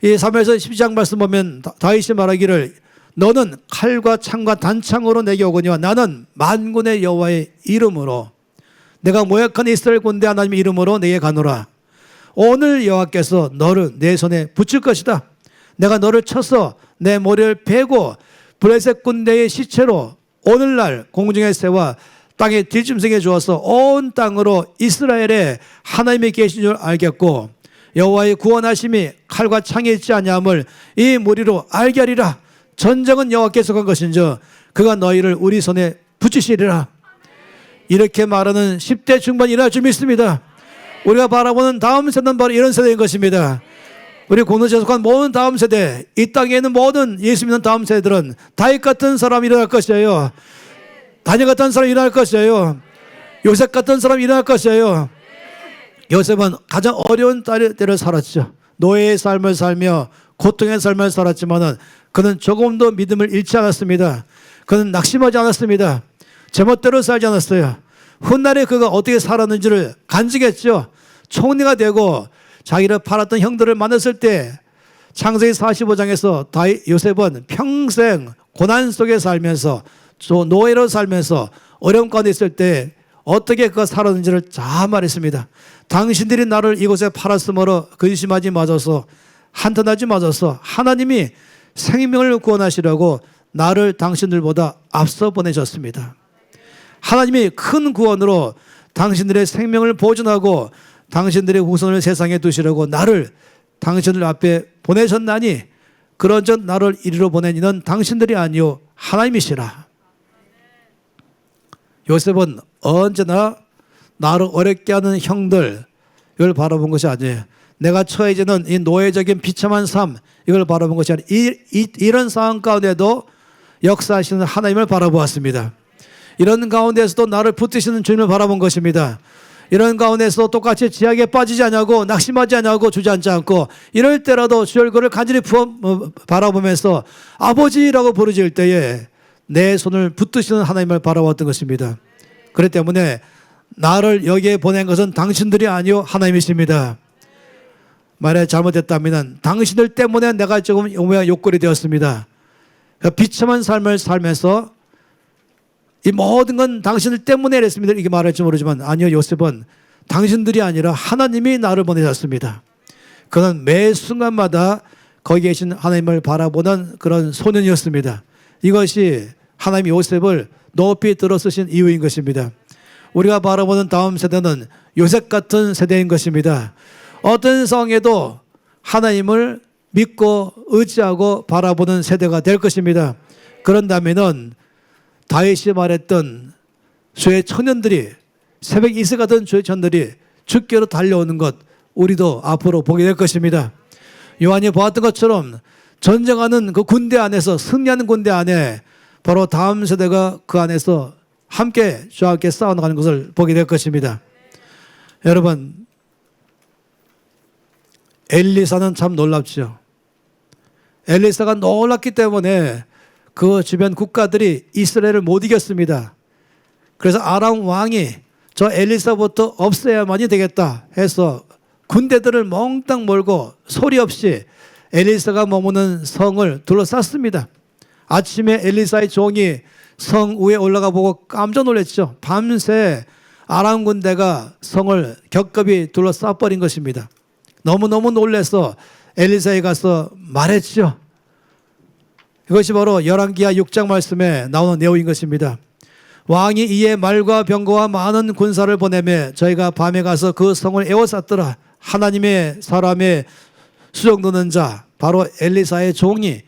Speaker 1: 이 사무엘서 12장 말씀 보면 다윗이 말하기를 너는 칼과 창과 단창으로 내게 오거니와 나는 만군의 여호와의 이름으로 내가 모약한 이스라엘 군대 하나님의 이름으로 내게 가노라. 오늘 여호와께서 너를 내 손에 붙일 것이다. 내가 너를 쳐서 내 머리를 베고 블레셋 군대의 시체로 오늘날 공중의 새와 땅의 들짐승에 주어서 온 땅으로 이스라엘에 하나님이 계신 줄 알겠고 여호와의 구원하심이 칼과 창에 있지 아니함을 이 무리로 알게 하리라. 전쟁은 여호와께서 한 것인즉 그가 너희를 우리 손에 붙이시리라. 이렇게 말하는 10대 중반 일어날 줄 믿습니다. 우리가 바라보는 다음 세대는 바로 이런 세대인 것입니다. 우리 공동체에 속한 모든 다음 세대, 이 땅에 있는 모든 예수 믿는 다음 세대들은 다윗 같은 사람이 일어날 것이에요. 다니엘 같은 사람이 일어날 것이에요. 요셉 같은 사람이 일어날 것이에요. 요셉은 가장 어려운 때를 살았죠. 노예의 삶을 살며 고통의 삶을 살았지만은 그는 조금도 믿음을 잃지 않았습니다. 그는 낙심하지 않았습니다. 제멋대로 살지 않았어요. 훗날에 그가 어떻게 살았는지를 간직했죠. 총리가 되고 자기를 팔았던 형들을 만났을 때 창세기 45장에서 요셉은 평생 고난 속에 살면서 노예로 살면서 어려움 가운데 있을 때 어떻게 그가 살았는지를 잘 말했습니다. 당신들이 나를 이곳에 팔았으므로 근심하지 마소서, 한탄하지 마소서. 하나님이 생명을 구원하시려고 나를 당신들보다 앞서 보내셨습니다. 하나님이 큰 구원으로 당신들의 생명을 보존하고 당신들의 후손을 세상에 두시려고 나를 당신들 앞에 보내셨나니 그런즉 나를 이리로 보낸 이는 당신들이 아니요 하나님이시라. 요셉은 언제나 나를 어렵게 하는 형들 이걸 바라본 것이 아니에요. 내가 처해지는 이 노예적인 비참한 삶 이걸 바라본 것이 아니에요. 이런 상황 가운데도 역사하시는 하나님을 바라보았습니다. 이런 가운데서도 나를 붙드시는 주님을 바라본 것입니다. 이런 가운데서 똑같이 지하에 빠지지 않냐고 낙심하지 않냐고 주저앉지 않고 이럴 때라도 주 얼굴을 간절히 바라보면서 아버지라고 부르질 때에 내 손을 붙드시는 하나님을 바라봤던 것입니다. 그렇기 때문에 나를 여기에 보낸 것은 당신들이 아니요 하나님이십니다. 만약에 잘못했다면 당신들 때문에 내가 조금 욕골이 되었습니다. 비참한 삶을 살면서 이 모든 건 당신들 때문에 이랬습니다. 이게 말할지 모르지만 아니요, 요셉은 당신들이 아니라 하나님이 나를 보내셨습니다. 그는 매 순간마다 거기 계신 하나님을 바라보는 그런 소년이었습니다. 이것이 하나님이 요셉을 높이 들어쓰신 이유인 것입니다. 우리가 바라보는 다음 세대는 요셉 같은 세대인 것입니다. 어떤 상황에도 하나님을 믿고 의지하고 바라보는 세대가 될 것입니다. 그런다면은 다윗이 말했던 주의 청년들이 새벽 이슬 같은 주의 청년들이 주께로 달려오는 것 우리도 앞으로 보게 될 것입니다. 요한이 보았던 것처럼 전쟁하는 그 군대 안에서 승리하는 군대 안에 바로 다음 세대가 그 안에서 함께 주와 함께 싸워나가는 것을 보게 될 것입니다. 여러분, 엘리사는 참 놀랍죠. 엘리사가 놀랐기 때문에 그 주변 국가들이 이스라엘을 못 이겼습니다. 그래서 아람 왕이 저 엘리사부터 없애야만이 되겠다 해서 군대들을 몽땅 몰고 소리 없이 엘리사가 머무는 성을 둘러쌌습니다. 아침에 엘리사의 종이 성 위에 올라가 보고 깜짝 놀랐죠. 밤새 아람 군대가 성을 겹겹이 둘러싸버린 것입니다. 너무너무 놀라서 엘리사에 가서 말했죠. 이것이 바로 열왕기하 6장 말씀에 나오는 내용인 것입니다. 왕이 이에 말과 병거와 많은 군사를 보내매 저희가 밤에 가서 그 성을 에워쌌더라. 하나님의 사람의 수종드는 자 바로 엘리사의 종이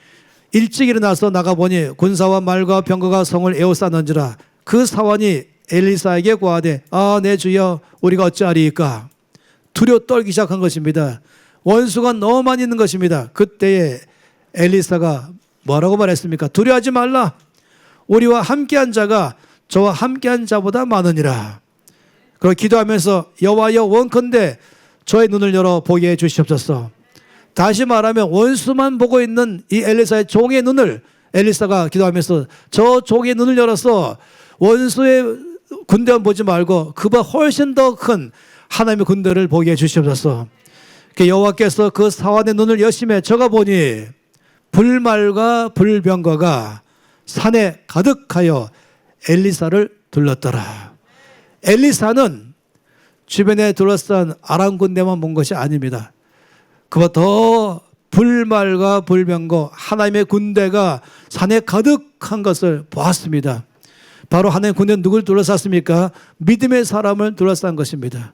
Speaker 1: 일찍 일어나서 나가보니 군사와 말과 병거가 성을 에워쌌는지라. 그 사원이 엘리사에게 고하되 내 주여 우리가 어찌하리이까. 두려워 떨기 시작한 것입니다. 원수가 너무 많이 있는 것입니다. 그때에 엘리사가 뭐라고 말했습니까? 두려워하지 말라. 우리와 함께한 자가 저와 함께한 자보다 많으니라. 그리고 기도하면서 여호와여 원컨대 저의 눈을 열어 보게 해 주시옵소서. 다시 말하면 원수만 보고 있는 이 엘리사의 종의 눈을 엘리사가 기도하면서 저 종의 눈을 열어서 원수의 군대만 보지 말고 그보다 훨씬 더 큰 하나님의 군대를 보게 해 주시옵소서. 여호와께서 그 사원의 눈을 여심해 저가 보니 불말과 불병거가 산에 가득하여 엘리사를 둘렀더라. 엘리사는 주변에 둘러싼 아람 군대만 본 것이 아닙니다. 그보다 더 불말과 불병거 하나님의 군대가 산에 가득한 것을 보았습니다. 바로 하나님의 군대는 누굴 둘러쌌습니까? 믿음의 사람을 둘러싼 것입니다.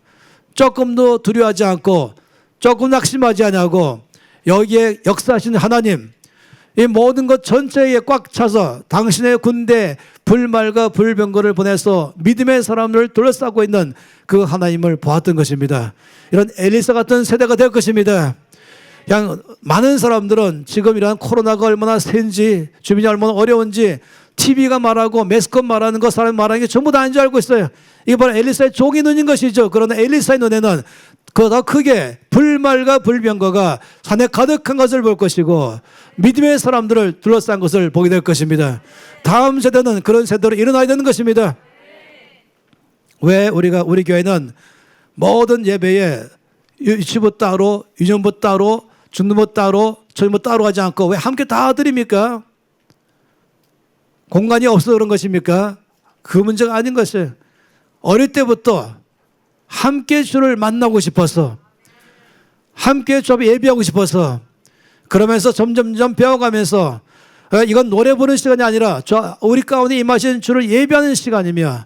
Speaker 1: 조금도 두려워하지 않고 조금 낙심하지 않냐고 여기에 역사하시는 하나님, 이 모든 것 전체에 꽉 차서 당신의 군대 불말과 불병거를 보내서 믿음의 사람을 둘러싸고 있는 그 하나님을 보았던 것입니다. 이런 엘리사 같은 세대가 될 것입니다. 그냥 많은 사람들은 지금 이런 코로나가 얼마나 센지 주민이 얼마나 어려운지 TV가 말하고 매스컴 말하는 거 사람이 말하는 게 전부 다 아닌 줄 알고 있어요. 이게 바로 엘리사의 종의 눈인 것이죠. 그러나 엘리사의 눈에는 그보다 크게 불말과 불병거가 산에 가득한 것을 볼 것이고 믿음의 사람들을 둘러싼 것을 보게 될 것입니다. 다음 세대는 그런 세대로 일어나야 되는 것입니다. 왜 우리 교회는 모든 예배에 유치부 따로, 유년부 따로, 중등부 따로, 초중부 따로 하지 않고 왜 함께 다 드립니까? 공간이 없어서 그런 것입니까? 그 문제가 아닌 것이에요. 어릴 때부터 함께 주를 만나고 싶어서, 함께 주 앞에 예배하고 싶어서, 그러면서 점점점 배워가면서 이건 노래 부르는 시간이 아니라 우리 가운데 임하신 주를 예배하는 시간이며,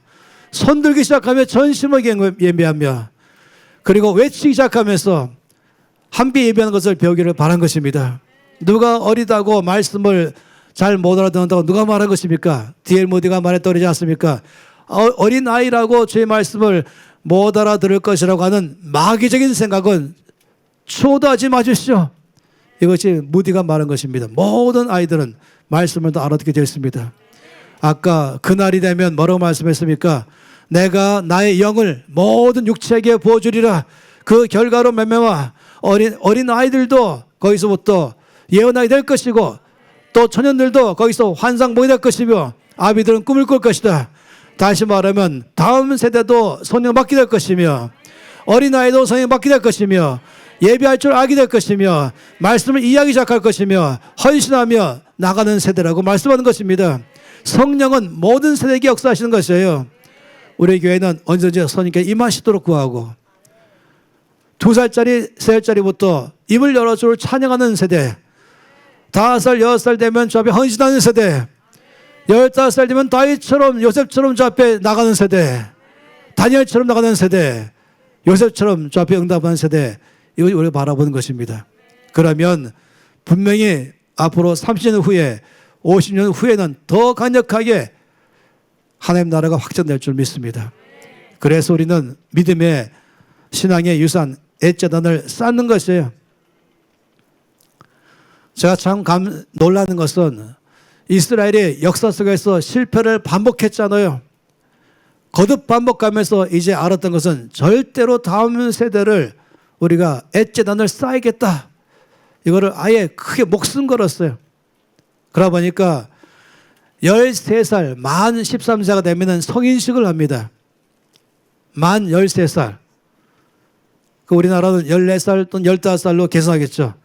Speaker 1: 손들기 시작하며 전심을 예배하며, 그리고 외치기 시작하면서 함께 예배하는 것을 배우기를 바란 것입니다. 누가 어리다고 말씀을 잘 못 알아듣는다고 누가 말한 것입니까? D.L. 모디가 말했다 그러지 않습니까? 어린 아이라고 주의 말씀을 못 알아들을 것이라고 하는 마귀적인 생각은 초도하지 마십시오. 이것이 무디가 말한 것입니다. 모든 아이들은 말씀을 다 알아듣게 되었습니다. 아까 그날이 되면 뭐라고 말씀했습니까? 내가 나의 영을 모든 육체에게 부어주리라. 그 결과로 말미암아 어린 아이들도 거기서부터 예언하게 될 것이고, 또 청년들도 거기서 환상보게 될 것이며, 아비들은 꿈을 꿀 것이다. 다시 말하면 다음 세대도 성령 받게 될 것이며, 어린아이도 성령 받게 될 것이며, 예배할 줄 알게 될 것이며, 말씀을 이해하기 시작할 것이며, 헌신하며 나가는 세대라고 말씀하는 것입니다. 성령은 모든 세대에게 역사하시는 것이에요. 우리 교회는 언제든지 성령께 임하시도록 구하고, 2살짜리, 3살짜리부터 입을 열어 주를 찬양하는 세대, 5살, 6살 되면 주 앞에 헌신하는 세대, 15살 되면 다윗처럼 요셉처럼 주 앞에 나가는 세대, 다니엘처럼 나가는 세대, 요셉처럼 주 앞에 응답하는 세대, 이걸 우리가 바라보는 것입니다. 그러면 분명히 앞으로 30년 후에, 50년 후에는 더 강력하게 하나님 나라가 확장될 줄 믿습니다. 그래서 우리는 믿음의 신앙의 유산, 애재단을 쌓는 것이에요. 제가 참 놀라는 것은 이스라엘이 역사 속에서 실패를 반복했잖아요. 거듭 반복하면서 이제 알았던 것은 절대로 다음 세대를 우리가 애재단을 쌓아야겠다. 이거를 아예 크게 목숨 걸었어요. 그러다 보니까 13살, 만 13세가 되면 성인식을 합니다. 만 13살. 우리나라는 14살 또는 15살로 계산하겠죠.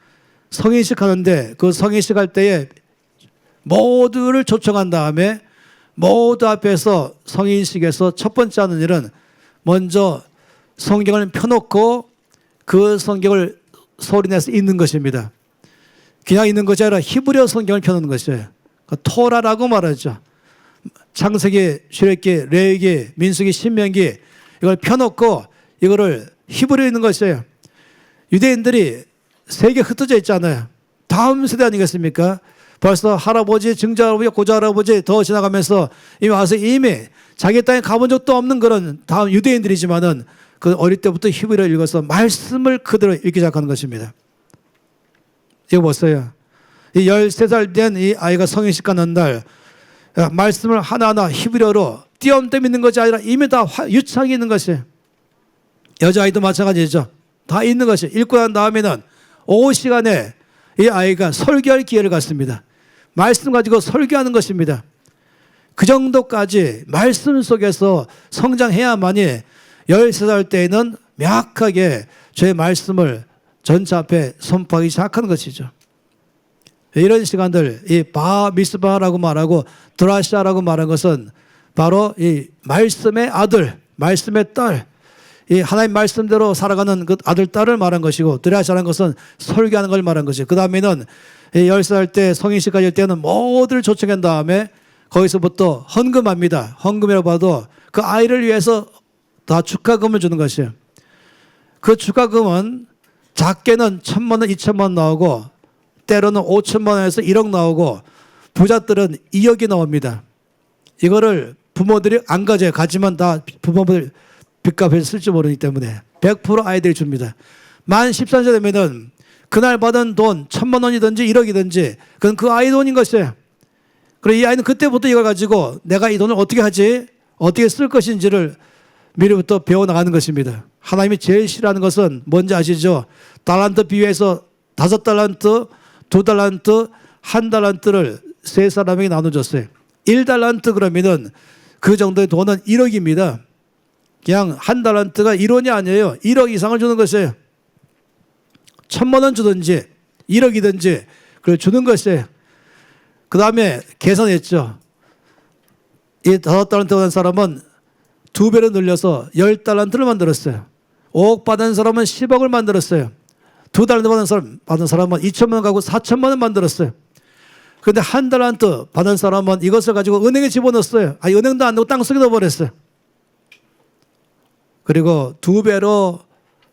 Speaker 1: 성인식 하는데, 그 성인식 할 때에 모두를 초청한 다음에 모두 앞에서 성인식에서 첫 번째 하는 일은 먼저 성경을 펴놓고 그 성경을 소리내서 읽는 것입니다. 그냥 읽는 것이 아니라 히브리어 성경을 펴놓는 것이에요. 토라라고 말하죠. 창세기, 출애굽기, 레위기, 민수기, 신명기, 이걸 펴놓고 이거를 히브리어 읽는 것이에요. 유대인들이 세계에 흩어져 있잖아요. 다음 세대 아니겠습니까? 벌써 할아버지, 증조할아버지, 고조할아버지 더 지나가면서 이미 와서 이미 자기 땅에 가본 적도 없는 그런 다음 유대인들이지만은 그 어릴 때부터 히브리어를 읽어서 말씀을 그대로 읽기 시작하는 것입니다. 이거 보세요. 이 13살 된 이 아이가 성인식 가는 날 말씀을 하나하나 히브리어로 띄엄띄엄 있는 것이 아니라 이미 다 유창이 있는 것이에요. 여자아이도 마찬가지죠. 다 있는 것이. 읽고 난 다음에는 오후 시간에 이 아이가 설교할 기회를 갖습니다. 말씀 가지고 설교하는 것입니다. 그 정도까지 말씀 속에서 성장해야만이 13살 때에는 명확하게 주의 말씀을 전체 앞에 선포하기 시작하는 것이죠. 이런 시간들, 이 미스바라고 말하고 드라시아라고 말한 것은 바로 이 말씀의 아들, 말씀의 딸, 이 하나님 말씀대로 살아가는 그 아들, 딸을 말한 것이고, 드라시아라는 것은 설교하는 걸 말한 것이고, 그 다음에는 10살 때 성인식까지 할 때는 모두를 초청한 다음에 거기서부터 헌금합니다. 헌금이라고 봐도 그 아이를 위해서 다 축하금을 주는 것이에요. 그 축하금은 작게는 1,000만 원, 2,000만 원 나오고, 때로는 5천만 원에서 1억 나오고, 부자들은 2억이 나옵니다. 이거를 부모들이 안 가져요. 가지만 다 부모들 빚값에 쓸지 모르기 때문에 100% 아이들이 줍니다. 만 13세 되면은 그날 받은 돈 1,000만 원이든지 1억이든지 그건 그 아이 돈인 것이에요. 그리고 이 아이는 그때부터 이걸 가지고 내가 이 돈을 어떻게 하지? 어떻게 쓸 것인지를 미리부터 배워나가는 것입니다. 하나님이 제일 싫어하는 것은 뭔지 아시죠? 달란트 비유에서 5달란트, 2달란트, 1달란트를 세 사람에게 나눠줬어요. 1달란트 그러면은 그 정도의 돈은 1억입니다. 그냥 1달란트가 1원이 아니에요. 1억 이상을 주는 것이에요. 1,000만 원 주든지 1억이든지 그걸 주는 것이에요. 그 다음에 계산했죠. 이 5달란트 받은 사람은 2배로 늘려서 10달란트를 만들었어요. 5억 받은 사람은 10억을 만들었어요. 2달란트 받은 사람은 2천만 원 가고 4천만 원 만들었어요. 그런데 한 달란트 받은 사람은 이것을 가지고 은행에 집어넣었어요. 은행도 안 넣고 땅속에 넣어버렸어요. 그리고 2배로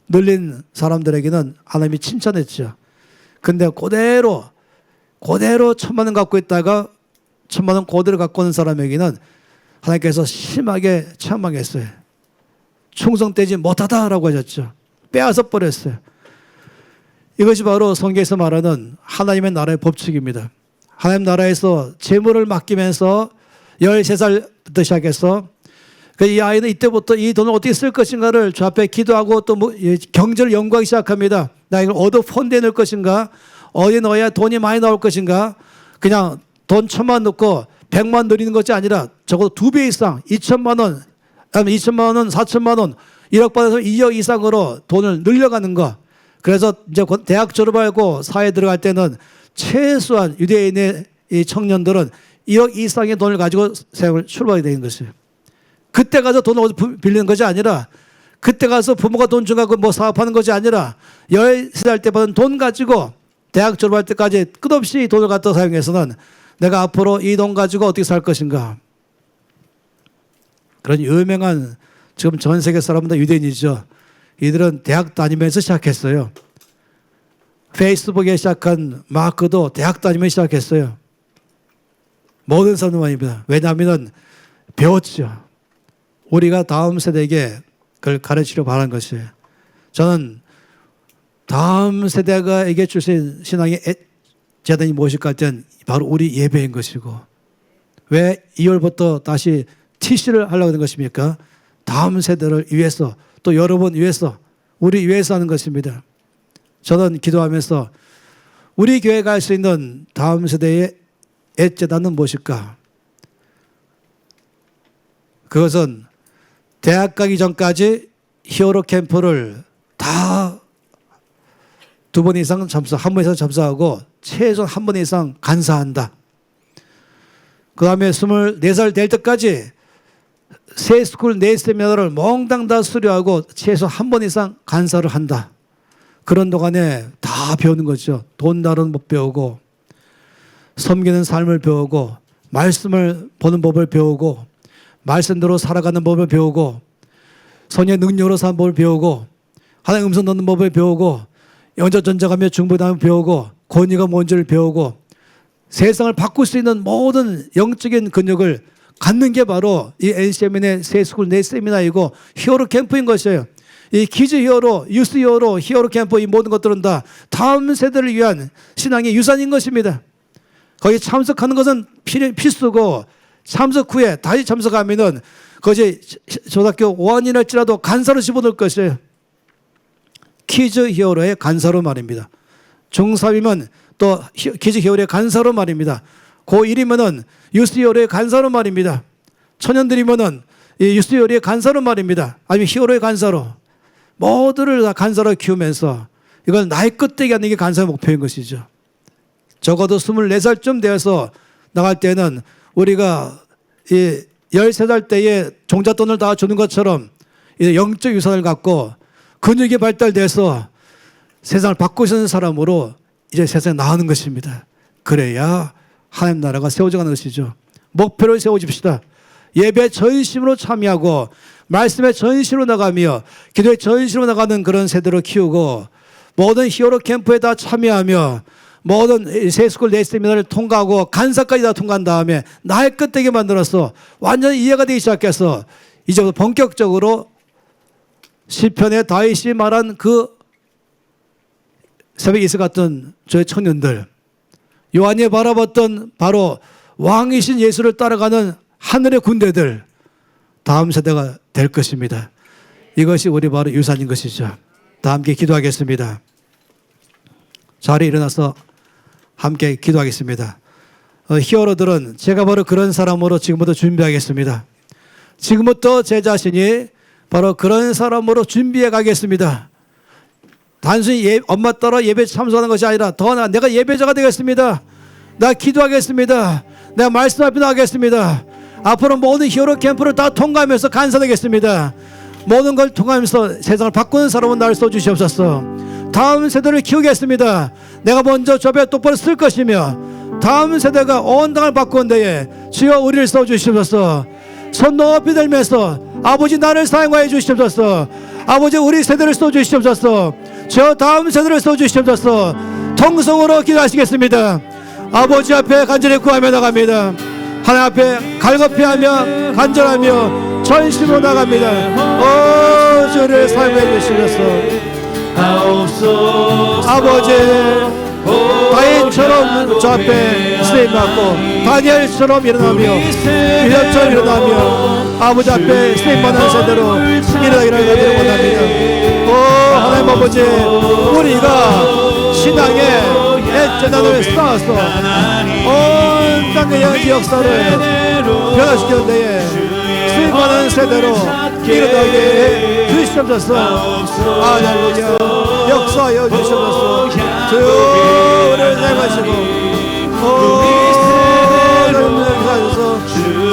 Speaker 1: 늘린 사람들에게는 하나님이 칭찬했죠. 근데 그대로 1,000만 원 갖고 있다가 1,000만 원 그대로 갖고 오는 사람에게는 하나님께서 심하게 책망했어요. 충성되지 못하다라고 하셨죠. 빼앗아 버렸어요. 이것이 바로 성경에서 말하는 하나님의 나라의 법칙입니다. 하나님 나라에서 재물을 맡기면서 13살부터 시작해서 이 아이는 이때부터 이 돈을 어떻게 쓸 것인가를 주 앞에 기도하고 또 경제를 연구하기 시작합니다. 나 이걸 어디 펀드에 넣을 것인가, 어디 넣어야 돈이 많이 나올 것인가. 그냥 돈 1,000만 넣고 100만 늘리는 것이 아니라 적어도 2배 이상 2천만 원, 2천만 원, 4천만 원, 1억 받아서 2억 이상으로 돈을 늘려가는 거. 그래서 이제 대학 졸업하고 사회에 들어갈 때는 최소한 유대인의 이 청년들은 1억 이상의 돈을 가지고 세상을 출발하게 되는 것이에요. 그때 가서 돈을 빌리는 것이 아니라, 그때 가서 부모가 돈 주고 뭐 사업하는 것이 아니라 13살 때 받은 돈 가지고 대학 졸업할 때까지 끝없이 돈을 갖다 사용해서는 내가 앞으로 이 돈 가지고 어떻게 살 것인가. 그런 유명한, 지금 전 세계 사람들 유대인이죠. 이들은 대학 다니면서 시작했어요. 페이스북에 시작한 마크도 대학 다니면서 시작했어요. 모든 사람들입니다. 왜냐하면 배웠죠. 우리가 다음 세대에게 그걸 가르치려고 하는 것이에요. 저는 다음 세대가에게 주신 신앙의 재단이 무엇일까 할 때는 바로 우리 예배인 것이고, 왜 2월부터 다시 TC를 하려고 하는 것입니까? 다음 세대를 위해서, 또 여러분 위해서, 우리 위해서 하는 것입니다. 저는 기도하면서 우리 교회가 할 수 있는 다음 세대의 재단은 무엇일까? 그것은 대학 가기 전까지 히어로 캠프를 다 2번 이상 한 번 이상 참석하고 최소 한 번 이상 간사한다. 그 다음에 24살 될 때까지 새 스쿨 네 세미나를 몽땅 다 수료하고 최소 한 번 이상 간사를 한다. 그런 동안에 다 배우는 거죠. 돈 다루는 법 배우고, 섬기는 삶을 배우고, 말씀을 보는 법을 배우고, 말씀대로 살아가는 법을 배우고, 선의 능력으로 사는 법을 배우고, 하나님 음성 듣는 법을 배우고, 영적 전쟁하며 중보담을 배우고, 권위가 뭔지를 배우고, 세상을 바꿀 수 있는 모든 영적인 근육을 갖는 게 바로 이 NCM의 새 스쿨 네 세미나이고 히어로 캠프인 것이에요. 이 키즈 히어로, 유스 히어로, 히어로 캠프, 이 모든 것들은 다 다음 세대를 위한 신앙의 유산인 것입니다. 거기 참석하는 것은 필수고, 참석 후에 다시 참석하면은 그것이 초등학교 5학년일지라도 간사로 집어넣을 것이에요. 키즈 히어로의 간사로 말입니다. 중3이면 또 키즈 히어로의 간사로 말입니다. 고1이면은 유스 히어로의 간사로 말입니다. 청년들이면은 유스 히어로의 간사로 말입니다. 아니면 히어로의 간사로. 모두를 다 간사로 키우면서, 이건 나의 끝대기 하는 게 간사의 목표인 것이죠. 적어도 24살쯤 되어서 나갈 때는 우리가 이 13살 때에 종잣돈을 다 주는 것처럼 영적 유산을 갖고 근육이 발달돼서 세상을 바꾸시는 사람으로 이제 세상에 나가는 것입니다. 그래야 하나님 나라가 세워져가는 것이죠. 목표를 세워집시다. 예배 전심으로 참여하고 말씀에 전심으로 나가며 기도에 전심으로 나가는 그런 세대로 키우고, 모든 히어로 캠프에 다 참여하며 모든 세스쿨 네 세미나를 통과하고 간사까지 다 통과한 다음에 나의 끝되게 만들어서 완전히 이해가 되기 시작해서 이제부터 본격적으로 시편의 다윗이 말한 그 새벽 이슬 같은 저의 청년들, 요한이 바라봤던 바로 왕이신 예수를 따라가는 하늘의 군대들, 다음 세대가 될 것입니다. 이것이 우리 바로 유산인 것이죠. 다 함께 기도하겠습니다. 자리에 일어나서 함께 기도하겠습니다. 히어로들은 제가 바로 그런 사람으로 지금부터 준비하겠습니다. 지금부터 제 자신이 바로 그런 사람으로 준비해 가겠습니다. 단순히 엄마 따라 예배 참석하는 것이 아니라 더 나아 내가 예배자가 되겠습니다. 나 기도하겠습니다. 내가 말씀 앞에 나가겠습니다. 앞으로 모든 히어로 캠프를 다 통과하면서 간사되겠습니다. 모든 걸 통하면서 세상을 바꾸는 사람은 나를 써주시옵소서. 다음 세대를 키우겠습니다. 내가 먼저 저 배 똑바로 쓸 것이며 다음 세대가 온 땅을 바꾸는 데에 주여 우리를 써주시옵소서. 손 높이 들면서 아버지 나를 사용하여 주시옵소서. 아버지 우리 세대를 써주시옵소서. 저 다음 세대를 써주시옵소서. 통성으로 기도하시겠습니다. 아버지 앞에 간절히 구하며 나갑니다. 하나님 앞에 갈급해하며 간절하며 전심으로 나갑니다. 주를 사용해 주시옵소서. 아버지 다윗처럼 저 앞에 쓰임 받고 다니엘처럼 일어나며 유협처럼 일어나며 아버지 앞에 쓰임 받는 세대로 일어나기를 간절히 원합니다. 하나님 아버지 우리가 신앙의 재단을 쌓아서 온 땅의 영지 역사를 변화시키는 데에 쓰임 받는 세대로 일어나게 해 주시옵소서. 할렐루야. 역사하여 주시옵소서. 주를 사용하시고 모든 역사에서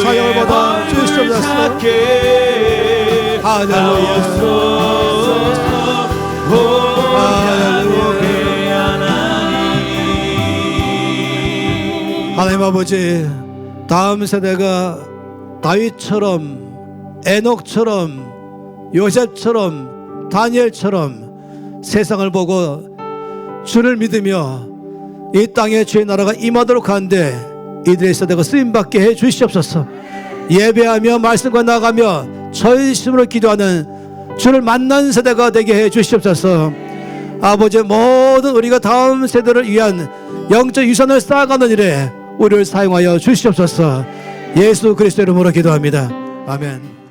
Speaker 1: 사용을 받아 주시옵소서. 할렐루야. 하나님 아버지 다음 세대가 다윗처럼 에녹처럼 요셉처럼 다니엘처럼 세상을 보고 주를 믿으며 이 땅에 주의 나라가 임하도록 하는데 이들의 세대가 쓰임받게 해 주시옵소서. 예배하며 말씀과 나가며 전심으로 기도하는 주를 만난 세대가 되게 해 주시옵소서. 아버지 모든 우리가 다음 세대를 위한 영적 유산을 쌓아가는 일에 우리를 사용하여 주시옵소서. 예수 그리스도 이름으로 기도합니다. 아멘.